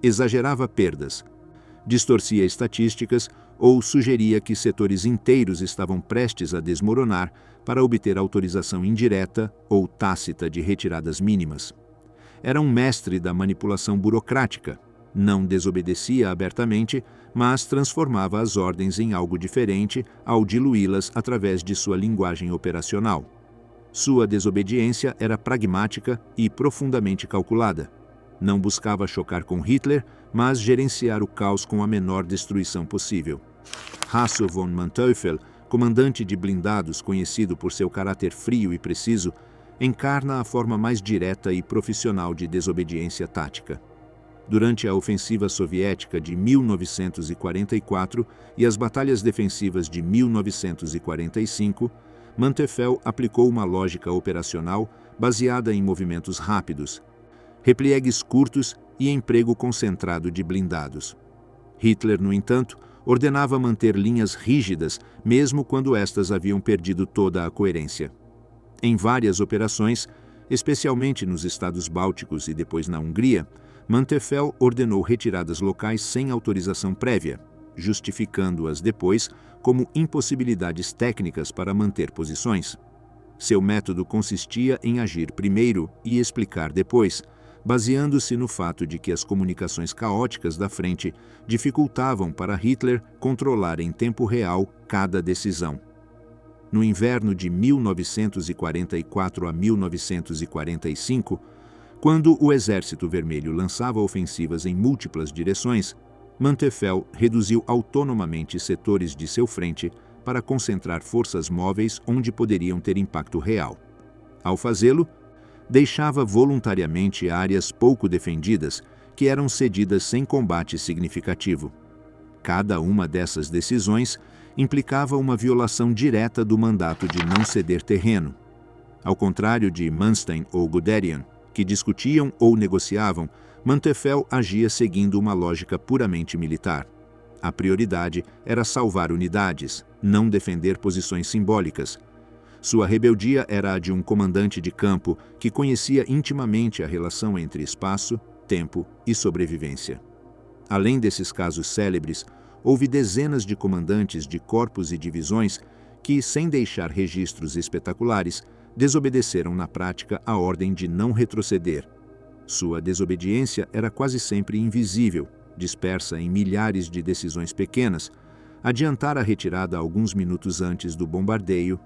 Exagerava perdas, distorcia estatísticas ou sugeria que setores inteiros estavam prestes a desmoronar para obter autorização indireta ou tácita de retiradas mínimas. Era um mestre da manipulação burocrática. Não desobedecia abertamente, mas transformava as ordens em algo diferente ao diluí-las através de sua linguagem operacional. Sua desobediência era pragmática e profundamente calculada. Não buscava chocar com Hitler, mas gerenciar o caos com a menor destruição possível. Hasso von Manteuffel, comandante de blindados conhecido por seu caráter frio e preciso, encarna a forma mais direta e profissional de desobediência tática. Durante a ofensiva soviética de 1944 e as batalhas defensivas de 1945, Manteuffel aplicou uma lógica operacional baseada em movimentos rápidos, repliegues curtos e emprego concentrado de blindados. Hitler, no entanto, ordenava manter linhas rígidas, mesmo quando estas haviam perdido toda a coerência. Em várias operações, especialmente nos Estados Bálticos e depois na Hungria, Manteuffel ordenou retiradas locais sem autorização prévia, justificando-as depois como impossibilidades técnicas para manter posições. Seu método consistia em agir primeiro e explicar depois, baseando-se no fato de que as comunicações caóticas da frente dificultavam para Hitler controlar em tempo real cada decisão. No inverno de 1944 a 1945, quando o Exército Vermelho lançava ofensivas em múltiplas direções, Manteuffel reduziu autonomamente setores de seu frente para concentrar forças móveis onde poderiam ter impacto real. Ao fazê-lo, deixava voluntariamente áreas pouco defendidas que eram cedidas sem combate significativo. Cada uma dessas decisões implicava uma violação direta do mandato de não ceder terreno. Ao contrário de Manstein ou Guderian, que discutiam ou negociavam, Manteuffel agia seguindo uma lógica puramente militar. A prioridade era salvar unidades, não defender posições simbólicas. Sua rebeldia era a de um comandante de campo que conhecia intimamente a relação entre espaço, tempo e sobrevivência. Além desses casos célebres, houve dezenas de comandantes de corpos e divisões que, sem deixar registros espetaculares, desobedeceram na prática a ordem de não retroceder. Sua desobediência era quase sempre invisível, dispersa em milhares de decisões pequenas, adiantar a retirada alguns minutos antes do bombardeio,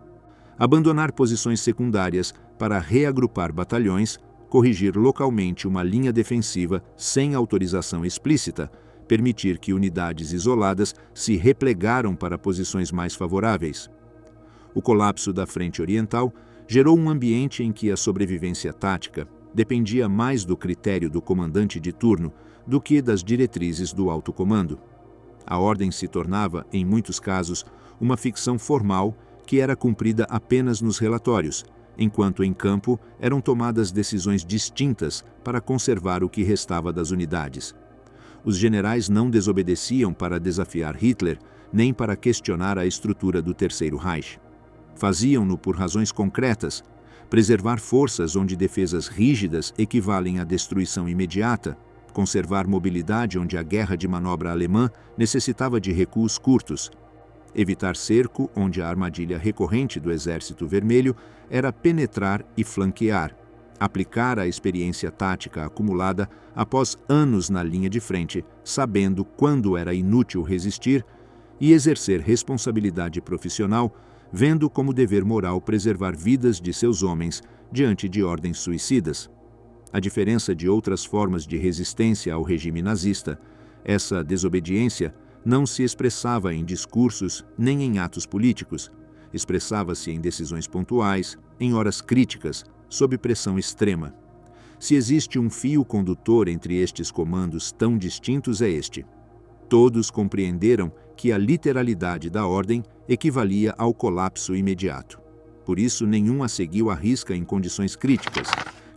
abandonar posições secundárias para reagrupar batalhões, corrigir localmente uma linha defensiva sem autorização explícita, permitir que unidades isoladas se replegaram para posições mais favoráveis. O colapso da frente oriental gerou um ambiente em que a sobrevivência tática dependia mais do critério do comandante de turno do que das diretrizes do alto comando. A ordem se tornava, em muitos casos, uma ficção formal que era cumprida apenas nos relatórios, enquanto em campo eram tomadas decisões distintas para conservar o que restava das unidades. Os generais não desobedeciam para desafiar Hitler, nem para questionar a estrutura do Terceiro Reich. Faziam-no por razões concretas: preservar forças onde defesas rígidas equivalem à destruição imediata, conservar mobilidade onde a guerra de manobra alemã necessitava de recuos curtos, evitar cerco onde a armadilha recorrente do Exército Vermelho era penetrar e flanquear, aplicar a experiência tática acumulada após anos na linha de frente, sabendo quando era inútil resistir, e exercer responsabilidade profissional, vendo como dever moral preservar vidas de seus homens diante de ordens suicidas. A diferença de outras formas de resistência ao regime nazista, essa desobediência não se expressava em discursos nem em atos políticos, expressava-se em decisões pontuais, em horas críticas, sob pressão extrema. Se existe um fio condutor entre estes comandos tão distintos, é este: todos compreenderam que a literalidade da ordem equivalia ao colapso imediato. Por isso, nenhum a seguiu à risca em condições críticas.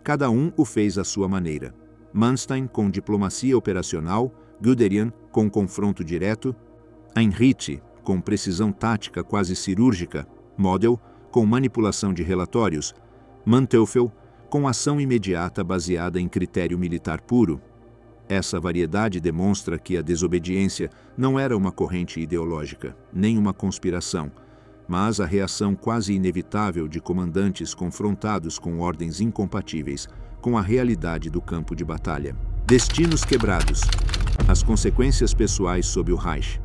Cada um o fez à sua maneira. Manstein com diplomacia operacional, Guderian com confronto direto, Heinrich com precisão tática quase cirúrgica, Model com manipulação de relatórios, Manteuffel com ação imediata baseada em critério militar puro. Essa variedade demonstra que a desobediência não era uma corrente ideológica, nem uma conspiração, mas a reação quase inevitável de comandantes confrontados com ordens incompatíveis com a realidade do campo de batalha. Destinos quebrados. As consequências pessoais sob o Reich.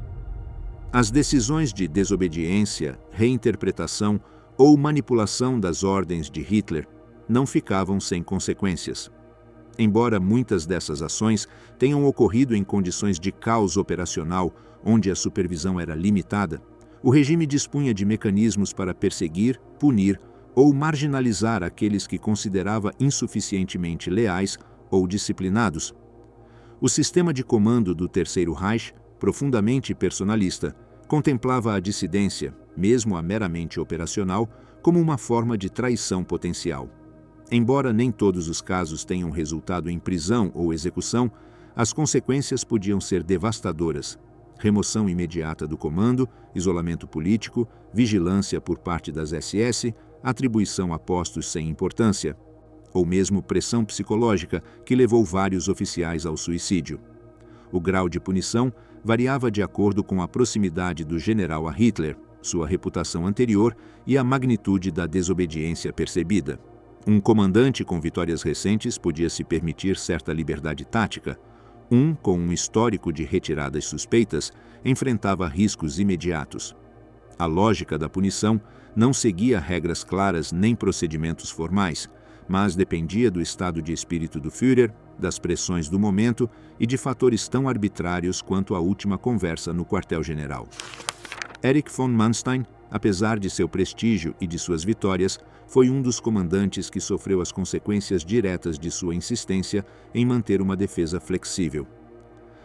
As decisões de desobediência, reinterpretação ou manipulação das ordens de Hitler não ficavam sem consequências. Embora muitas dessas ações tenham ocorrido em condições de caos operacional, onde a supervisão era limitada, o regime dispunha de mecanismos para perseguir, punir ou marginalizar aqueles que considerava insuficientemente leais ou disciplinados. O sistema de comando do Terceiro Reich, profundamente personalista, contemplava a dissidência, mesmo a meramente operacional, como uma forma de traição potencial. Embora nem todos os casos tenham resultado em prisão ou execução, as consequências podiam ser devastadoras: remoção imediata do comando, isolamento político, vigilância por parte das SS, atribuição a postos sem importância, ou mesmo pressão psicológica que levou vários oficiais ao suicídio. O grau de punição variava de acordo com a proximidade do general a Hitler, sua reputação anterior e a magnitude da desobediência percebida. Um comandante com vitórias recentes podia se permitir certa liberdade tática. Um com um histórico de retiradas suspeitas enfrentava riscos imediatos. A lógica da punição não seguia regras claras nem procedimentos formais, mas dependia do estado de espírito do Führer, das pressões do momento e de fatores tão arbitrários quanto a última conversa no quartel-general. Erich von Manstein, apesar de seu prestígio e de suas vitórias, foi um dos comandantes que sofreu as consequências diretas de sua insistência em manter uma defesa flexível.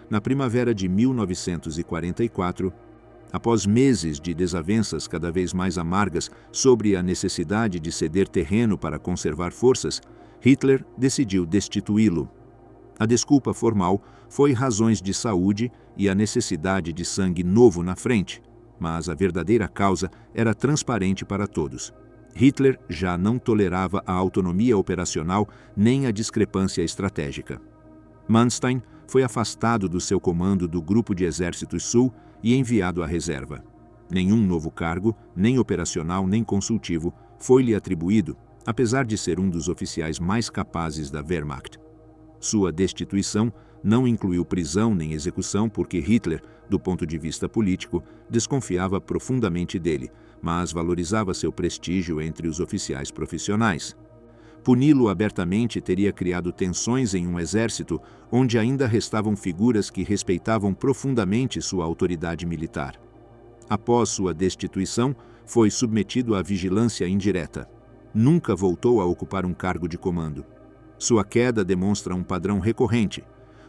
Na primavera de 1944, após meses de desavenças cada vez mais amargas sobre a necessidade de ceder terreno para conservar forças, Hitler decidiu destituí-lo. A desculpa formal foi razões de saúde e a necessidade de sangue novo na frente, mas a verdadeira causa era transparente para todos. Hitler já não tolerava a autonomia operacional nem a discrepância estratégica. Manstein foi afastado do seu comando do Grupo de Exércitos Sul e enviado à reserva. Nenhum novo cargo, nem operacional nem consultivo, foi-lhe atribuído, apesar de ser um dos oficiais mais capazes da Wehrmacht. Sua destituição não incluiu prisão nem execução porque Hitler, do ponto de vista político, desconfiava profundamente dele, mas valorizava seu prestígio entre os oficiais profissionais. Puni-lo abertamente teria criado tensões em um exército onde ainda restavam figuras que respeitavam profundamente sua autoridade militar. Após sua destituição, foi submetido à vigilância indireta. Nunca voltou a ocupar um cargo de comando. Sua queda demonstra um padrão recorrente.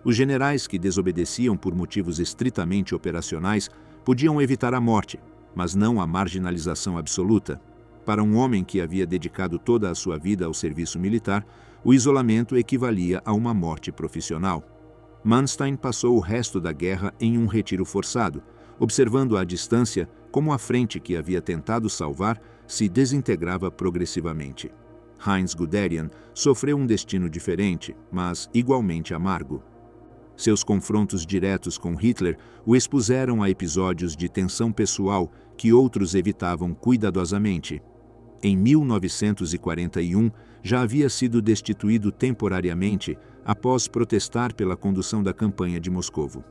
Os generais que desobedeciam por motivos estritamente operacionais podiam evitar a morte, mas não a marginalização absoluta. Para um homem que havia dedicado toda a sua vida ao serviço militar, o isolamento equivalia a uma morte profissional. Manstein passou o resto da guerra em um retiro forçado, observando à distância como a frente que havia tentado salvar se desintegrava progressivamente. Heinz Guderian sofreu um destino diferente, mas igualmente amargo. Seus confrontos diretos com Hitler o expuseram a episódios de tensão pessoal que outros evitavam cuidadosamente. Em 1941, já havia sido destituído temporariamente após protestar pela condução da campanha de Moscovo.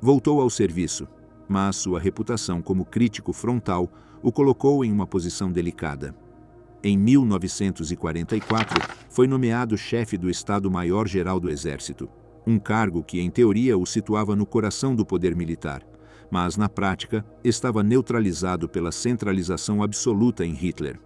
Voltou ao serviço, mas sua reputação como crítico frontal o colocou em uma posição delicada. Em 1944, foi nomeado chefe do Estado-Maior-Geral do Exército, um cargo que, em teoria, o situava no coração do poder militar, mas, na prática, estava neutralizado pela centralização absoluta em Hitler.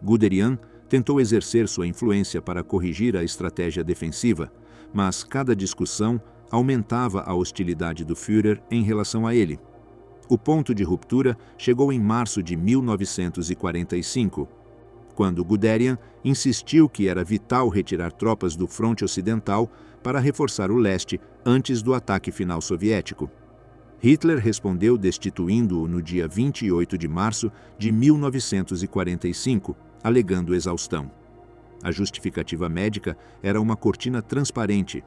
Guderian tentou exercer sua influência para corrigir a estratégia defensiva, mas cada discussão aumentava a hostilidade do Führer em relação a ele. O ponto de ruptura chegou em março de 1945, quando Guderian insistiu que era vital retirar tropas do fronte ocidental para reforçar o leste antes do ataque final soviético. Hitler respondeu destituindo-o no dia 28 de março de 1945, alegando exaustão. A justificativa médica era uma cortina transparente.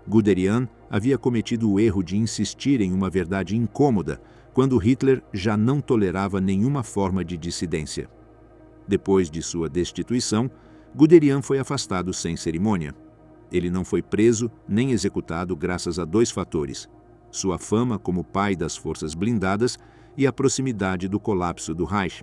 Guderian havia cometido o erro de insistir em uma verdade incômoda, quando Hitler já não tolerava nenhuma forma de dissidência. Depois de sua destituição, Guderian foi afastado sem cerimônia. Ele não foi preso nem executado graças a dois fatores: sua fama como pai das forças blindadas e a proximidade do colapso do Reich,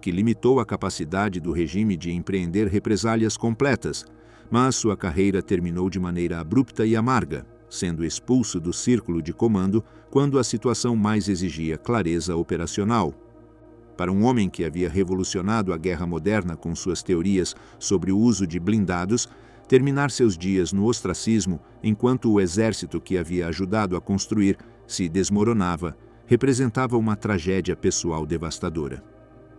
que limitou a capacidade do regime de empreender represálias completas, mas sua carreira terminou de maneira abrupta e amarga, sendo expulso do círculo de comando quando a situação mais exigia clareza operacional. Para um homem que havia revolucionado a guerra moderna com suas teorias sobre o uso de blindados, terminar seus dias no ostracismo enquanto o exército que havia ajudado a construir se desmoronava, representava uma tragédia pessoal devastadora.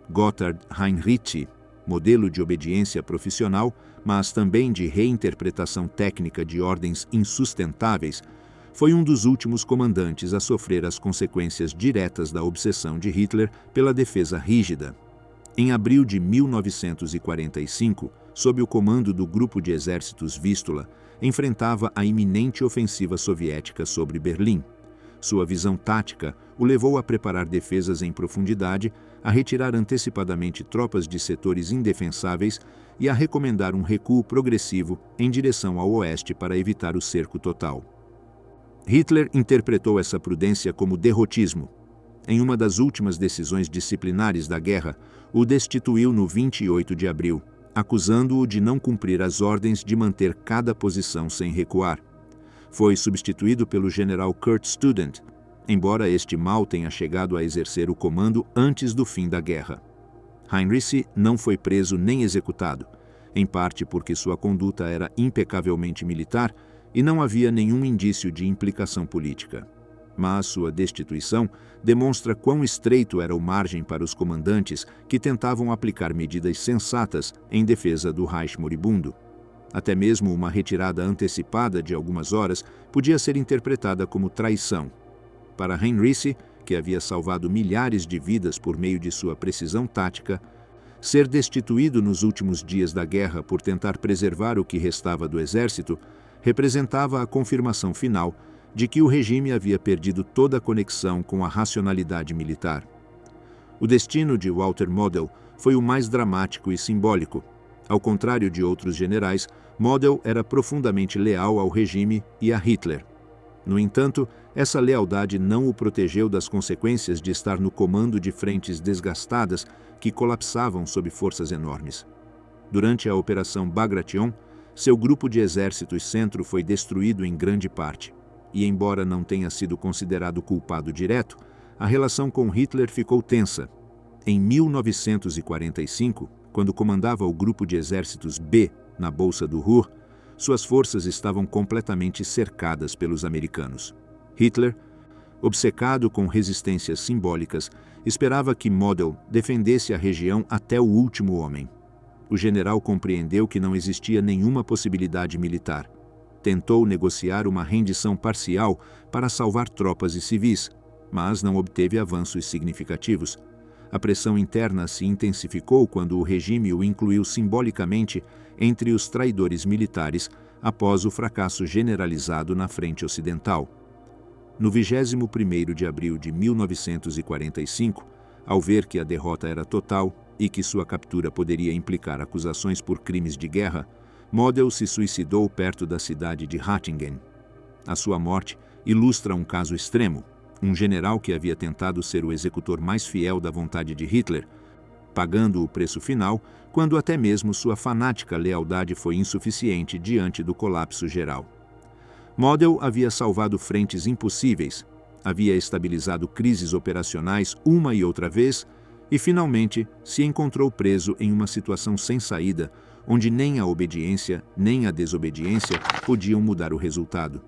Gotthard Heinrich, modelo de obediência profissional, mas também de reinterpretação técnica de ordens insustentáveis, foi um dos últimos comandantes a sofrer as consequências diretas da obsessão de Hitler pela defesa rígida. Em abril de 1945, sob o comando do Grupo de Exércitos Vístula, enfrentava a iminente ofensiva soviética sobre Berlim. Sua visão tática o levou a preparar defesas em profundidade, a retirar antecipadamente tropas de setores indefensáveis e a recomendar um recuo progressivo em direção ao oeste para evitar o cerco total. Hitler interpretou essa prudência como derrotismo. Em uma das últimas decisões disciplinares da guerra, o destituiu no 28 de abril, acusando-o de não cumprir as ordens de manter cada posição sem recuar. Foi substituído pelo general Kurt Student, embora este mal tenha chegado a exercer o comando antes do fim da guerra. Heinrici não foi preso nem executado, em parte porque sua conduta era impecavelmente militar e não havia nenhum indício de implicação política. Mas sua destituição demonstra quão estreito era o margem para os comandantes que tentavam aplicar medidas sensatas em defesa do Reich moribundo. Até mesmo uma retirada antecipada de algumas horas podia ser interpretada como traição. Para Heinrici, que havia salvado milhares de vidas por meio de sua precisão tática, ser destituído nos últimos dias da guerra por tentar preservar o que restava do exército representava a confirmação final de que o regime havia perdido toda a conexão com a racionalidade militar. O destino de Walter Model foi o mais dramático e simbólico. Ao contrário de outros generais, Model era profundamente leal ao regime e a Hitler. No entanto, essa lealdade não o protegeu das consequências de estar no comando de frentes desgastadas que colapsavam sob forças enormes. Durante a Operação Bagration, seu grupo de exércitos centro foi destruído em grande parte. E, embora não tenha sido considerado culpado direto, a relação com Hitler ficou tensa. Em 1945, quando comandava o grupo de exércitos B na Bolsa do Ruhr, suas forças estavam completamente cercadas pelos americanos. Hitler, obcecado com resistências simbólicas, esperava que Model defendesse a região até o último homem. O general compreendeu que não existia nenhuma possibilidade militar. Tentou negociar uma rendição parcial para salvar tropas e civis, mas não obteve avanços significativos. A pressão interna se intensificou quando o regime o incluiu simbolicamente entre os traidores militares após o fracasso generalizado na frente ocidental. No 21º de abril de 1945, ao ver que a derrota era total e que sua captura poderia implicar acusações por crimes de guerra, Model se suicidou perto da cidade de Hattingen. A sua morte ilustra um caso extremo. Um general que havia tentado ser o executor mais fiel da vontade de Hitler, pagando o preço final, quando até mesmo sua fanática lealdade foi insuficiente diante do colapso geral. Model havia salvado frentes impossíveis, havia estabilizado crises operacionais uma e outra vez e, finalmente, se encontrou preso em uma situação sem saída, onde nem a obediência nem a desobediência podiam mudar o resultado.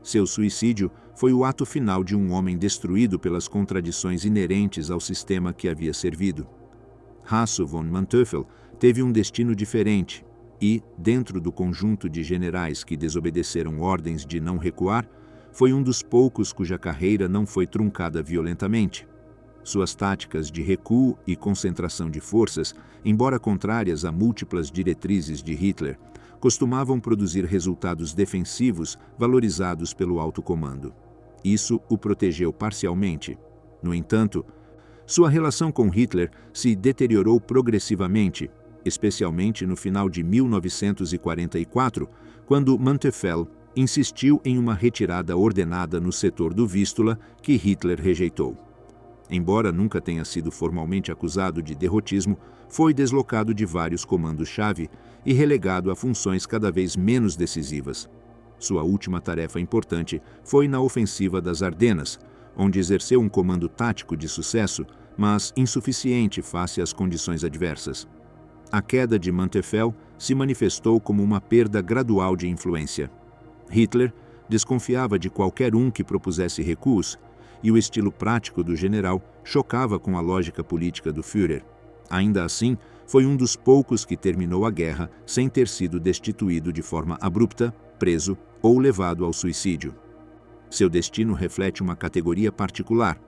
Seu suicídio foi o ato final de um homem destruído pelas contradições inerentes ao sistema que havia servido. Hasso von Manteuffel teve um destino diferente e, dentro do conjunto de generais que desobedeceram ordens de não recuar, foi um dos poucos cuja carreira não foi truncada violentamente. Suas táticas de recuo e concentração de forças, embora contrárias a múltiplas diretrizes de Hitler, costumavam produzir resultados defensivos valorizados pelo alto comando. Isso o protegeu parcialmente. No entanto, sua relação com Hitler se deteriorou progressivamente, especialmente no final de 1944, quando Manteuffel insistiu em uma retirada ordenada no setor do Vístula que Hitler rejeitou. Embora nunca tenha sido formalmente acusado de derrotismo, foi deslocado de vários comandos-chave e relegado a funções cada vez menos decisivas. Sua última tarefa importante foi na ofensiva das Ardenas, onde exerceu um comando tático de sucesso, mas insuficiente face às condições adversas. A queda de Manteuffel se manifestou como uma perda gradual de influência. Hitler desconfiava de qualquer um que propusesse recuos, e o estilo prático do general chocava com a lógica política do Führer. Ainda assim, foi um dos poucos que terminou a guerra sem ter sido destituído de forma abrupta, preso ou levado ao suicídio. Seu destino reflete uma categoria particular,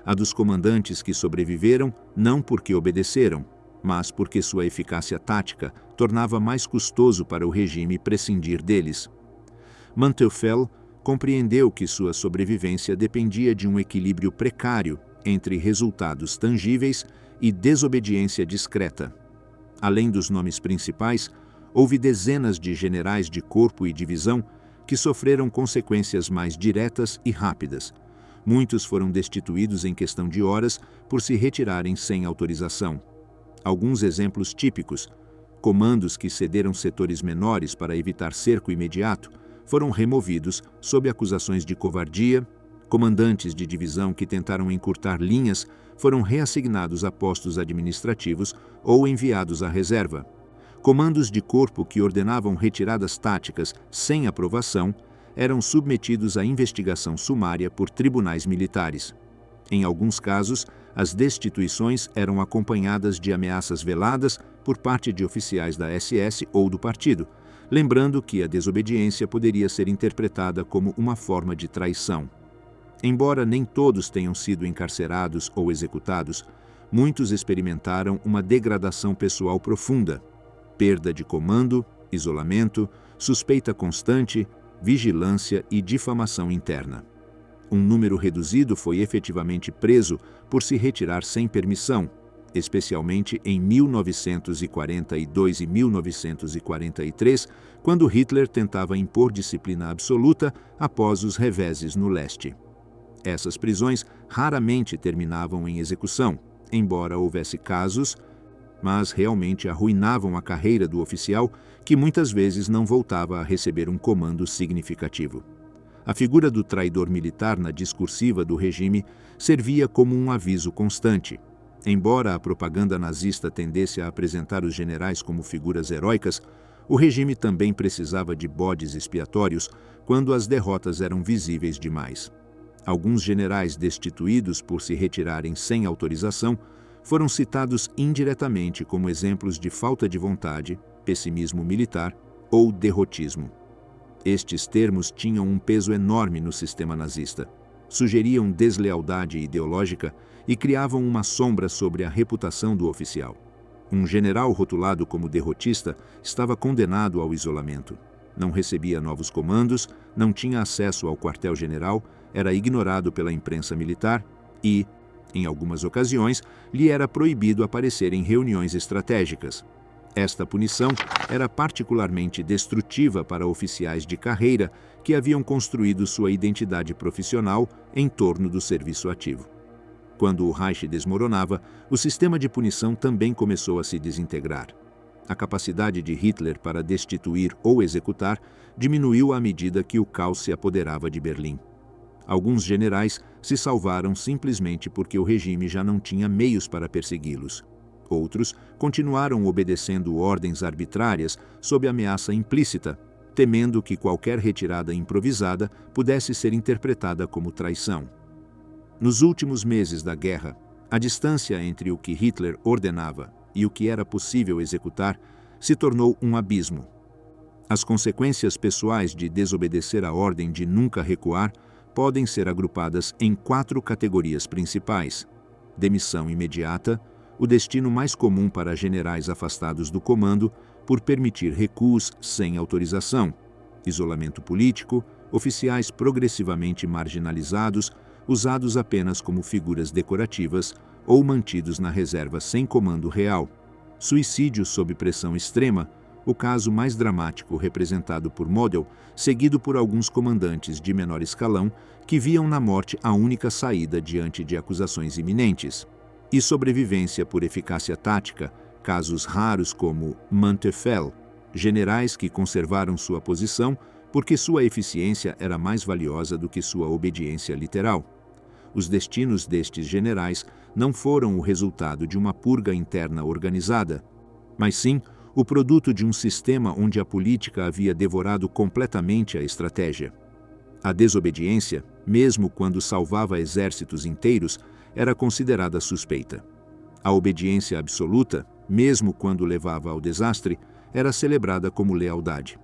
a dos comandantes que sobreviveram não porque obedeceram, mas porque sua eficácia tática tornava mais custoso para o regime prescindir deles. Manteuffel compreendeu que sua sobrevivência dependia de um equilíbrio precário entre resultados tangíveis e desobediência discreta. Além dos nomes principais, houve dezenas de generais de corpo e divisão que sofreram consequências mais diretas e rápidas. Muitos foram destituídos em questão de horas por se retirarem sem autorização. Alguns exemplos típicos: Comandos que cederam setores menores para evitar cerco imediato foram removidos sob acusações de covardia. Comandantes de divisão que tentaram encurtar linhas foram reassignados a postos administrativos ou enviados à reserva. Comandos de corpo que ordenavam retiradas táticas sem aprovação eram submetidos à investigação sumária por tribunais militares. Em alguns casos, as destituições eram acompanhadas de ameaças veladas por parte de oficiais da SS ou do partido, lembrando que a desobediência poderia ser interpretada como uma forma de traição. Embora nem todos tenham sido encarcerados ou executados, muitos experimentaram uma degradação pessoal profunda, perda de comando, isolamento, suspeita constante, vigilância e difamação interna. Um número reduzido foi efetivamente preso por se retirar sem permissão, especialmente em 1942 e 1943, quando Hitler tentava impor disciplina absoluta após os reveses no leste. Essas prisões raramente terminavam em execução, embora houvesse casos, mas realmente arruinavam a carreira do oficial, que muitas vezes não voltava a receber um comando significativo. A figura do traidor militar na discursiva do regime servia como um aviso constante. Embora a propaganda nazista tendesse a apresentar os generais como figuras heróicas, o regime também precisava de bodes expiatórios quando as derrotas eram visíveis demais. Alguns generais destituídos por se retirarem sem autorização foram citados indiretamente como exemplos de falta de vontade, pessimismo militar ou derrotismo. Estes termos tinham um peso enorme no sistema nazista, sugeriam deslealdade ideológica e criavam uma sombra sobre a reputação do oficial. Um general rotulado como derrotista estava condenado ao isolamento. Não recebia novos comandos, não tinha acesso ao quartel-general, era ignorado pela imprensa militar e, em algumas ocasiões, lhe era proibido aparecer em reuniões estratégicas. Esta punição era particularmente destrutiva para oficiais de carreira que haviam construído sua identidade profissional em torno do serviço ativo. Quando o Reich desmoronava, o sistema de punição também começou a se desintegrar. A capacidade de Hitler para destituir ou executar diminuiu à medida que o caos se apoderava de Berlim. Alguns generais se salvaram simplesmente porque o regime já não tinha meios para persegui-los. Outros continuaram obedecendo ordens arbitrárias sob ameaça implícita, temendo que qualquer retirada improvisada pudesse ser interpretada como traição. Nos últimos meses da guerra, a distância entre o que Hitler ordenava e o que era possível executar se tornou um abismo. As consequências pessoais de desobedecer a ordem de nunca recuar podem ser agrupadas em 4 categorias principais: demissão imediata, o destino mais comum para generais afastados do comando por permitir recuos sem autorização, isolamento político, oficiais progressivamente marginalizados, usados apenas como figuras decorativas ou mantidos na reserva sem comando real, suicídio sob pressão extrema, o caso mais dramático representado por Model, seguido por alguns comandantes de menor escalão que viam na morte a única saída diante de acusações iminentes, e sobrevivência por eficácia tática, casos raros como Manteuffel, generais que conservaram sua posição porque sua eficiência era mais valiosa do que sua obediência literal. Os destinos destes generais não foram o resultado de uma purga interna organizada, mas sim o produto de um sistema onde a política havia devorado completamente a estratégia. A desobediência, mesmo quando salvava exércitos inteiros, era considerada suspeita. A obediência absoluta, mesmo quando levava ao desastre, era celebrada como lealdade.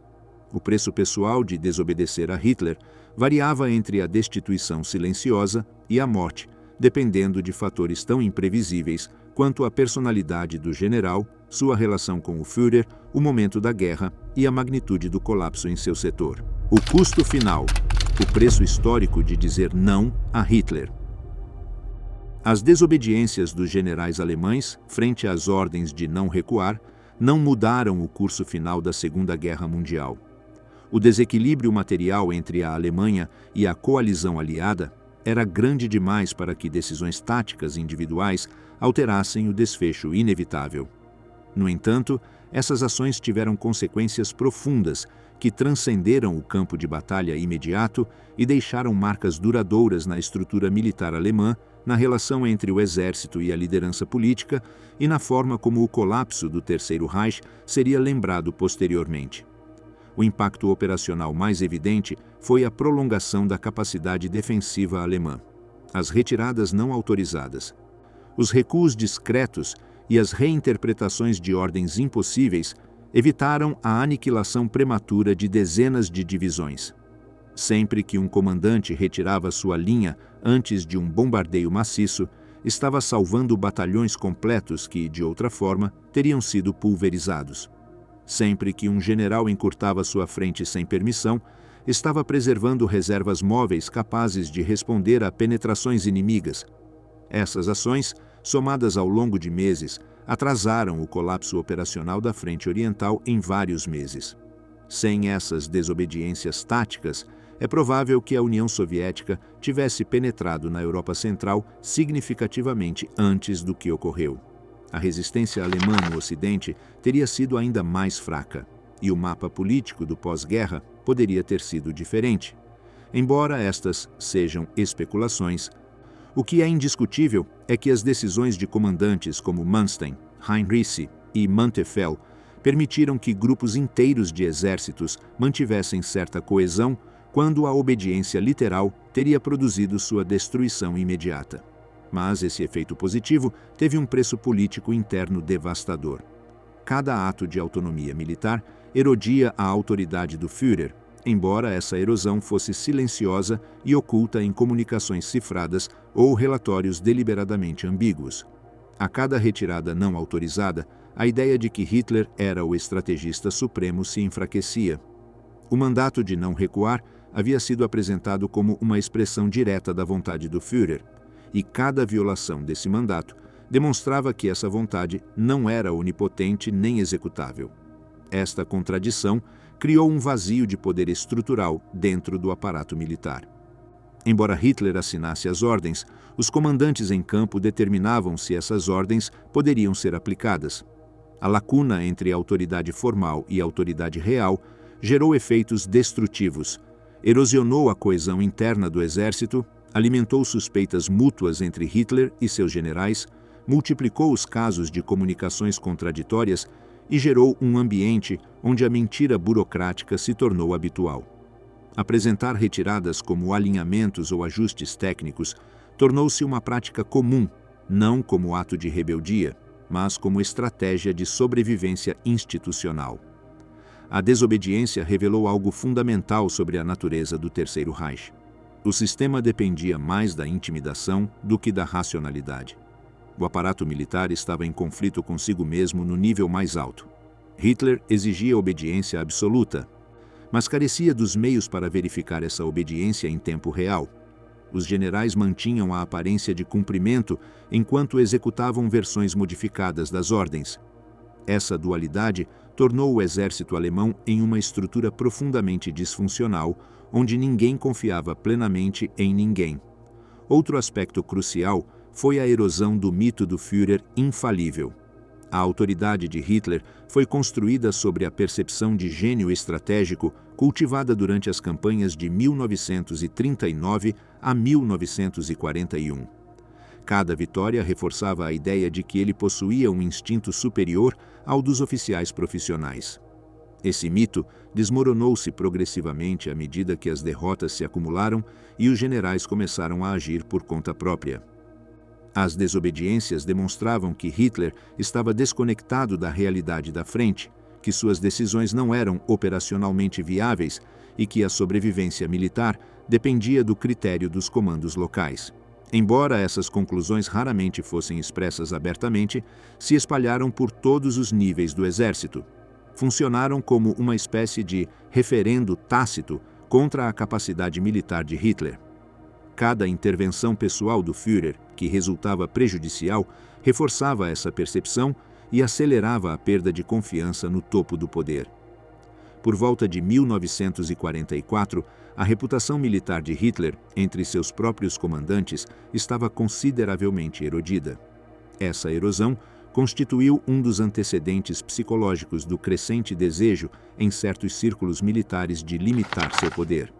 O preço pessoal de desobedecer a Hitler variava entre a destituição silenciosa e a morte, dependendo de fatores tão imprevisíveis quanto a personalidade do general, sua relação com o Führer, o momento da guerra e a magnitude do colapso em seu setor. O custo final, o preço histórico de dizer não a Hitler. As desobediências dos generais alemães, frente às ordens de não recuar, não mudaram o curso final da Segunda Guerra Mundial. O desequilíbrio material entre a Alemanha e a coalizão aliada era grande demais para que decisões táticas individuais alterassem o desfecho inevitável. No entanto, essas ações tiveram consequências profundas que transcenderam o campo de batalha imediato e deixaram marcas duradouras na estrutura militar alemã, na relação entre o exército e a liderança política e na forma como o colapso do Terceiro Reich seria lembrado posteriormente. O impacto operacional mais evidente foi a prolongação da capacidade defensiva alemã, as retiradas não autorizadas, os recuos discretos e as reinterpretações de ordens impossíveis evitaram a aniquilação prematura de dezenas de divisões. Sempre que um comandante retirava sua linha antes de um bombardeio maciço, estava salvando batalhões completos que, de outra forma, teriam sido pulverizados. Sempre que um general encurtava sua frente sem permissão, estava preservando reservas móveis capazes de responder a penetrações inimigas. Essas ações, somadas ao longo de meses, atrasaram o colapso operacional da Frente Oriental em vários meses. Sem essas desobediências táticas, é provável que a União Soviética tivesse penetrado na Europa Central significativamente antes do que ocorreu. A resistência alemã no Ocidente teria sido ainda mais fraca, e o mapa político do pós-guerra poderia ter sido diferente. Embora estas sejam especulações, o que é indiscutível é que as decisões de comandantes como Manstein, Heinrichs e Manteuffel permitiram que grupos inteiros de exércitos mantivessem certa coesão quando a obediência literal teria produzido sua destruição imediata. Mas esse efeito positivo teve um preço político interno devastador. Cada ato de autonomia militar erodia a autoridade do Führer, embora essa erosão fosse silenciosa e oculta em comunicações cifradas ou relatórios deliberadamente ambíguos. A cada retirada não autorizada, a ideia de que Hitler era o estrategista supremo se enfraquecia. O mandato de não recuar havia sido apresentado como uma expressão direta da vontade do Führer, e cada violação desse mandato demonstrava que essa vontade não era onipotente nem executável. Esta contradição criou um vazio de poder estrutural dentro do aparato militar. Embora Hitler assinasse as ordens, os comandantes em campo determinavam se essas ordens poderiam ser aplicadas. A lacuna entre a autoridade formal e a autoridade real gerou efeitos destrutivos, erosionou a coesão interna do exército, alimentou suspeitas mútuas entre Hitler e seus generais, multiplicou os casos de comunicações contraditórias e gerou um ambiente onde a mentira burocrática se tornou habitual. Apresentar retiradas como alinhamentos ou ajustes técnicos tornou-se uma prática comum, não como ato de rebeldia, mas como estratégia de sobrevivência institucional. A desobediência revelou algo fundamental sobre a natureza do Terceiro Reich. O sistema dependia mais da intimidação do que da racionalidade. O aparato militar estava em conflito consigo mesmo no nível mais alto. Hitler exigia obediência absoluta, mas carecia dos meios para verificar essa obediência em tempo real. Os generais mantinham a aparência de cumprimento enquanto executavam versões modificadas das ordens. Essa dualidade tornou o exército alemão em uma estrutura profundamente disfuncional, onde ninguém confiava plenamente em ninguém. Outro aspecto crucial foi a erosão do mito do Führer infalível. A autoridade de Hitler foi construída sobre a percepção de gênio estratégico cultivada durante as campanhas de 1939 a 1941. Cada vitória reforçava a ideia de que ele possuía um instinto superior ao dos oficiais profissionais. Esse mito desmoronou-se progressivamente à medida que as derrotas se acumularam e os generais começaram a agir por conta própria. As desobediências demonstravam que Hitler estava desconectado da realidade da frente, que suas decisões não eram operacionalmente viáveis e que a sobrevivência militar dependia do critério dos comandos locais. Embora essas conclusões raramente fossem expressas abertamente, se espalharam por todos os níveis do exército. Funcionaram como uma espécie de referendo tácito contra a capacidade militar de Hitler. Cada intervenção pessoal do Führer, que resultava prejudicial, reforçava essa percepção e acelerava a perda de confiança no topo do poder. Por volta de 1944, a reputação militar de Hitler entre seus próprios comandantes estava consideravelmente erodida. Essa erosão constituiu um dos antecedentes psicológicos do crescente desejo em certos círculos militares de limitar seu poder.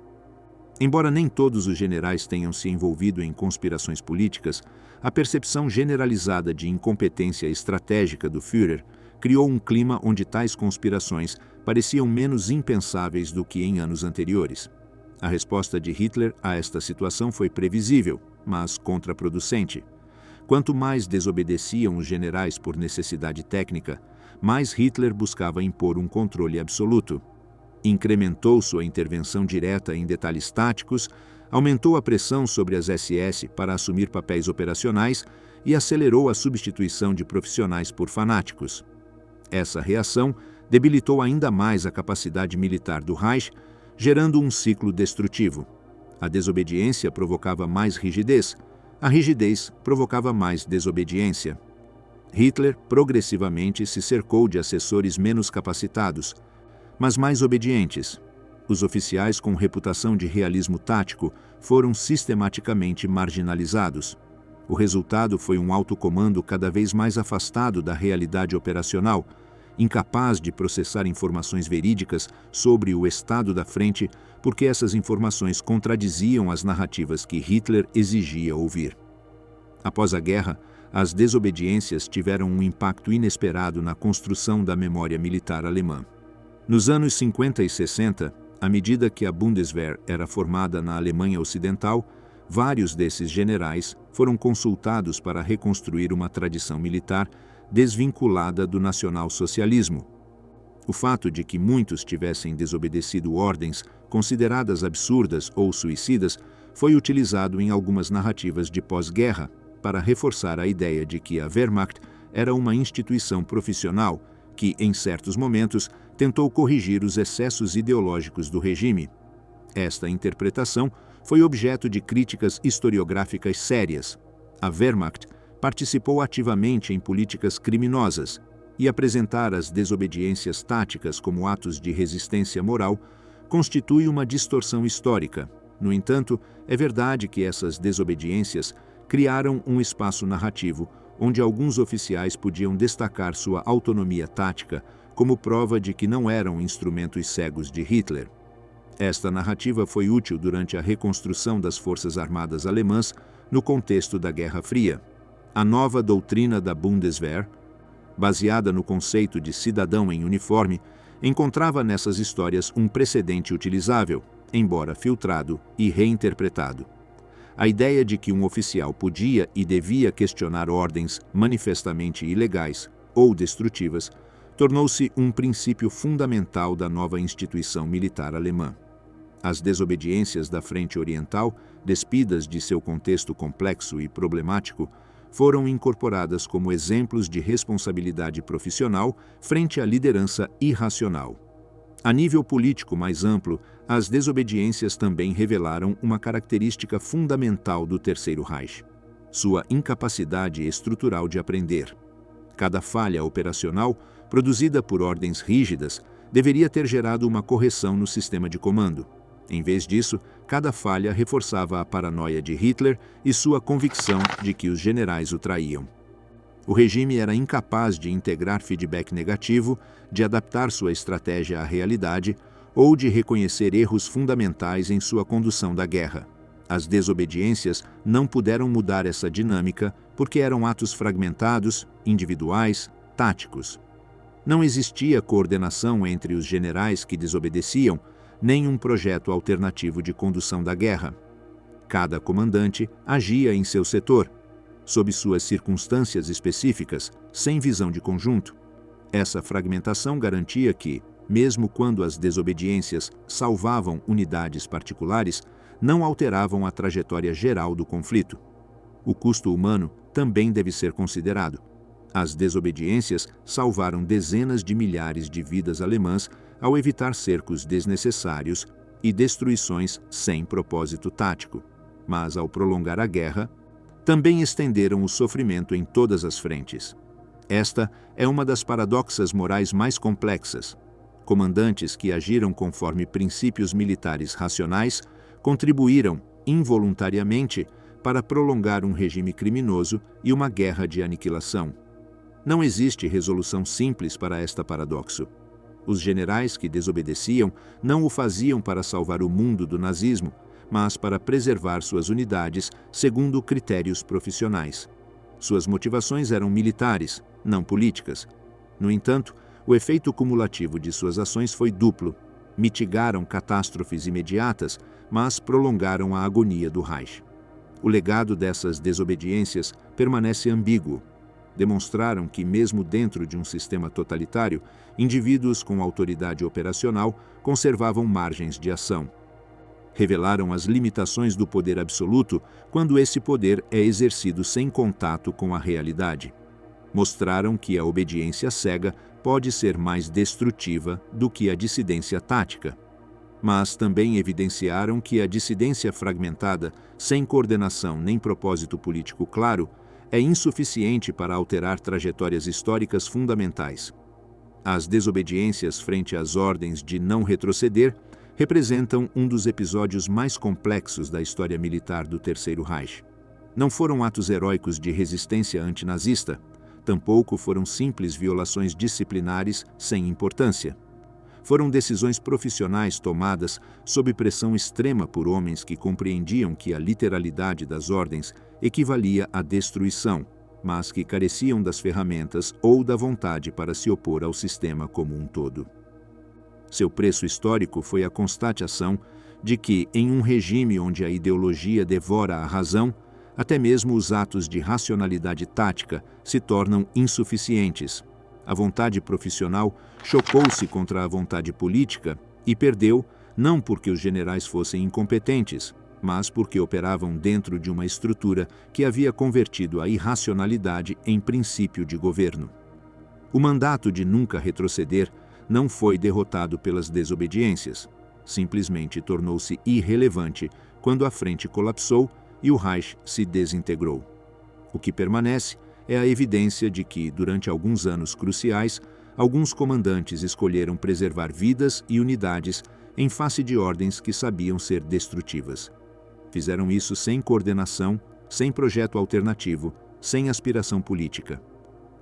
Embora nem todos os generais tenham se envolvido em conspirações políticas, a percepção generalizada de incompetência estratégica do Führer criou um clima onde tais conspirações pareciam menos impensáveis do que em anos anteriores. A resposta de Hitler a esta situação foi previsível, mas contraproducente. Quanto mais desobedeciam os generais por necessidade técnica, mais Hitler buscava impor um controle absoluto. Incrementou sua intervenção direta em detalhes táticos, aumentou a pressão sobre as SS para assumir papéis operacionais e acelerou a substituição de profissionais por fanáticos. Essa reação debilitou ainda mais a capacidade militar do Reich, gerando um ciclo destrutivo. A desobediência provocava mais rigidez, a rigidez provocava mais desobediência. Hitler progressivamente se cercou de assessores menos capacitados, mas mais obedientes. Os oficiais com reputação de realismo tático foram sistematicamente marginalizados. O resultado foi um alto comando cada vez mais afastado da realidade operacional, incapaz de processar informações verídicas sobre o estado da frente, porque essas informações contradiziam as narrativas que Hitler exigia ouvir. Após a guerra, as desobediências tiveram um impacto inesperado na construção da memória militar alemã. Nos anos 50 e 60, à medida que a Bundeswehr era formada na Alemanha Ocidental, vários desses generais foram consultados para reconstruir uma tradição militar desvinculada do nacionalsocialismo. O fato de que muitos tivessem desobedecido ordens consideradas absurdas ou suicidas foi utilizado em algumas narrativas de pós-guerra para reforçar a ideia de que a Wehrmacht era uma instituição profissional que, em certos momentos, tentou corrigir os excessos ideológicos do regime. Esta interpretação foi objeto de críticas historiográficas sérias. A Wehrmacht participou ativamente em políticas criminosas e apresentar as desobediências táticas como atos de resistência moral constitui uma distorção histórica. No entanto, é verdade que essas desobediências criaram um espaço narrativo onde alguns oficiais podiam destacar sua autonomia tática como prova de que não eram instrumentos cegos de Hitler. Esta narrativa foi útil durante a reconstrução das forças armadas alemãs no contexto da Guerra Fria. A nova doutrina da Bundeswehr, baseada no conceito de cidadão em uniforme, encontrava nessas histórias um precedente utilizável, embora filtrado e reinterpretado. A ideia de que um oficial podia e devia questionar ordens manifestamente ilegais ou destrutivas tornou-se um princípio fundamental da nova instituição militar alemã. As desobediências da Frente Oriental, despidas de seu contexto complexo e problemático, foram incorporadas como exemplos de responsabilidade profissional frente à liderança irracional. A nível político mais amplo, as desobediências também revelaram uma característica fundamental do Terceiro Reich: sua incapacidade estrutural de aprender. Cada falha operacional, produzida por ordens rígidas, deveria ter gerado uma correção no sistema de comando. Em vez disso, cada falha reforçava a paranoia de Hitler e sua convicção de que os generais o traíam. O regime era incapaz de integrar feedback negativo, de adaptar sua estratégia à realidade ou de reconhecer erros fundamentais em sua condução da guerra. As desobediências não puderam mudar essa dinâmica porque eram atos fragmentados, individuais, táticos. Não existia coordenação entre os generais que desobedeciam, nem um projeto alternativo de condução da guerra. Cada comandante agia em seu setor, sob suas circunstâncias específicas, sem visão de conjunto. Essa fragmentação garantia que, mesmo quando as desobediências salvavam unidades particulares, não alteravam a trajetória geral do conflito. O custo humano também deve ser considerado. As desobediências salvaram dezenas de milhares de vidas alemãs ao evitar cercos desnecessários e destruições sem propósito tático. Mas, ao prolongar a guerra, também estenderam o sofrimento em todas as frentes. Esta é uma das paradoxas morais mais complexas. Comandantes que agiram conforme princípios militares racionais contribuíram, involuntariamente, para prolongar um regime criminoso e uma guerra de aniquilação. Não existe resolução simples para esta paradoxo. Os generais que desobedeciam não o faziam para salvar o mundo do nazismo, mas para preservar suas unidades segundo critérios profissionais. Suas motivações eram militares, não políticas. No entanto, o efeito cumulativo de suas ações foi duplo. Mitigaram catástrofes imediatas, mas prolongaram a agonia do Reich. O legado dessas desobediências permanece ambíguo. Demonstraram que, mesmo dentro de um sistema totalitário, indivíduos com autoridade operacional conservavam margens de ação. Revelaram as limitações do poder absoluto quando esse poder é exercido sem contato com a realidade. Mostraram que a obediência cega pode ser mais destrutiva do que a dissidência tática. Mas também evidenciaram que a dissidência fragmentada, sem coordenação nem propósito político claro, é insuficiente para alterar trajetórias históricas fundamentais. As desobediências frente às ordens de não retroceder representam um dos episódios mais complexos da história militar do Terceiro Reich. Não foram atos heróicos de resistência antinazista, tampouco foram simples violações disciplinares sem importância. Foram decisões profissionais tomadas sob pressão extrema por homens que compreendiam que a literalidade das ordens equivalia à destruição, mas que careciam das ferramentas ou da vontade para se opor ao sistema como um todo. Seu preço histórico foi a constatação de que, em um regime onde a ideologia devora a razão, até mesmo os atos de racionalidade tática se tornam insuficientes. A vontade profissional chocou-se contra a vontade política e perdeu, não porque os generais fossem incompetentes, mas porque operavam dentro de uma estrutura que havia convertido a irracionalidade em princípio de governo. O mandato de nunca retroceder não foi derrotado pelas desobediências. Simplesmente tornou-se irrelevante quando a frente colapsou e o Reich se desintegrou. O que permanece é a evidência de que, durante alguns anos cruciais, alguns comandantes escolheram preservar vidas e unidades em face de ordens que sabiam ser destrutivas. Fizeram isso sem coordenação, sem projeto alternativo, sem aspiração política.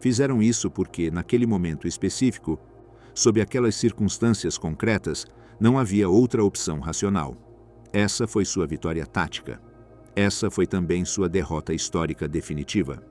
Fizeram isso porque, naquele momento específico, sob aquelas circunstâncias concretas, não havia outra opção racional. Essa foi sua vitória tática. Essa foi também sua derrota histórica definitiva.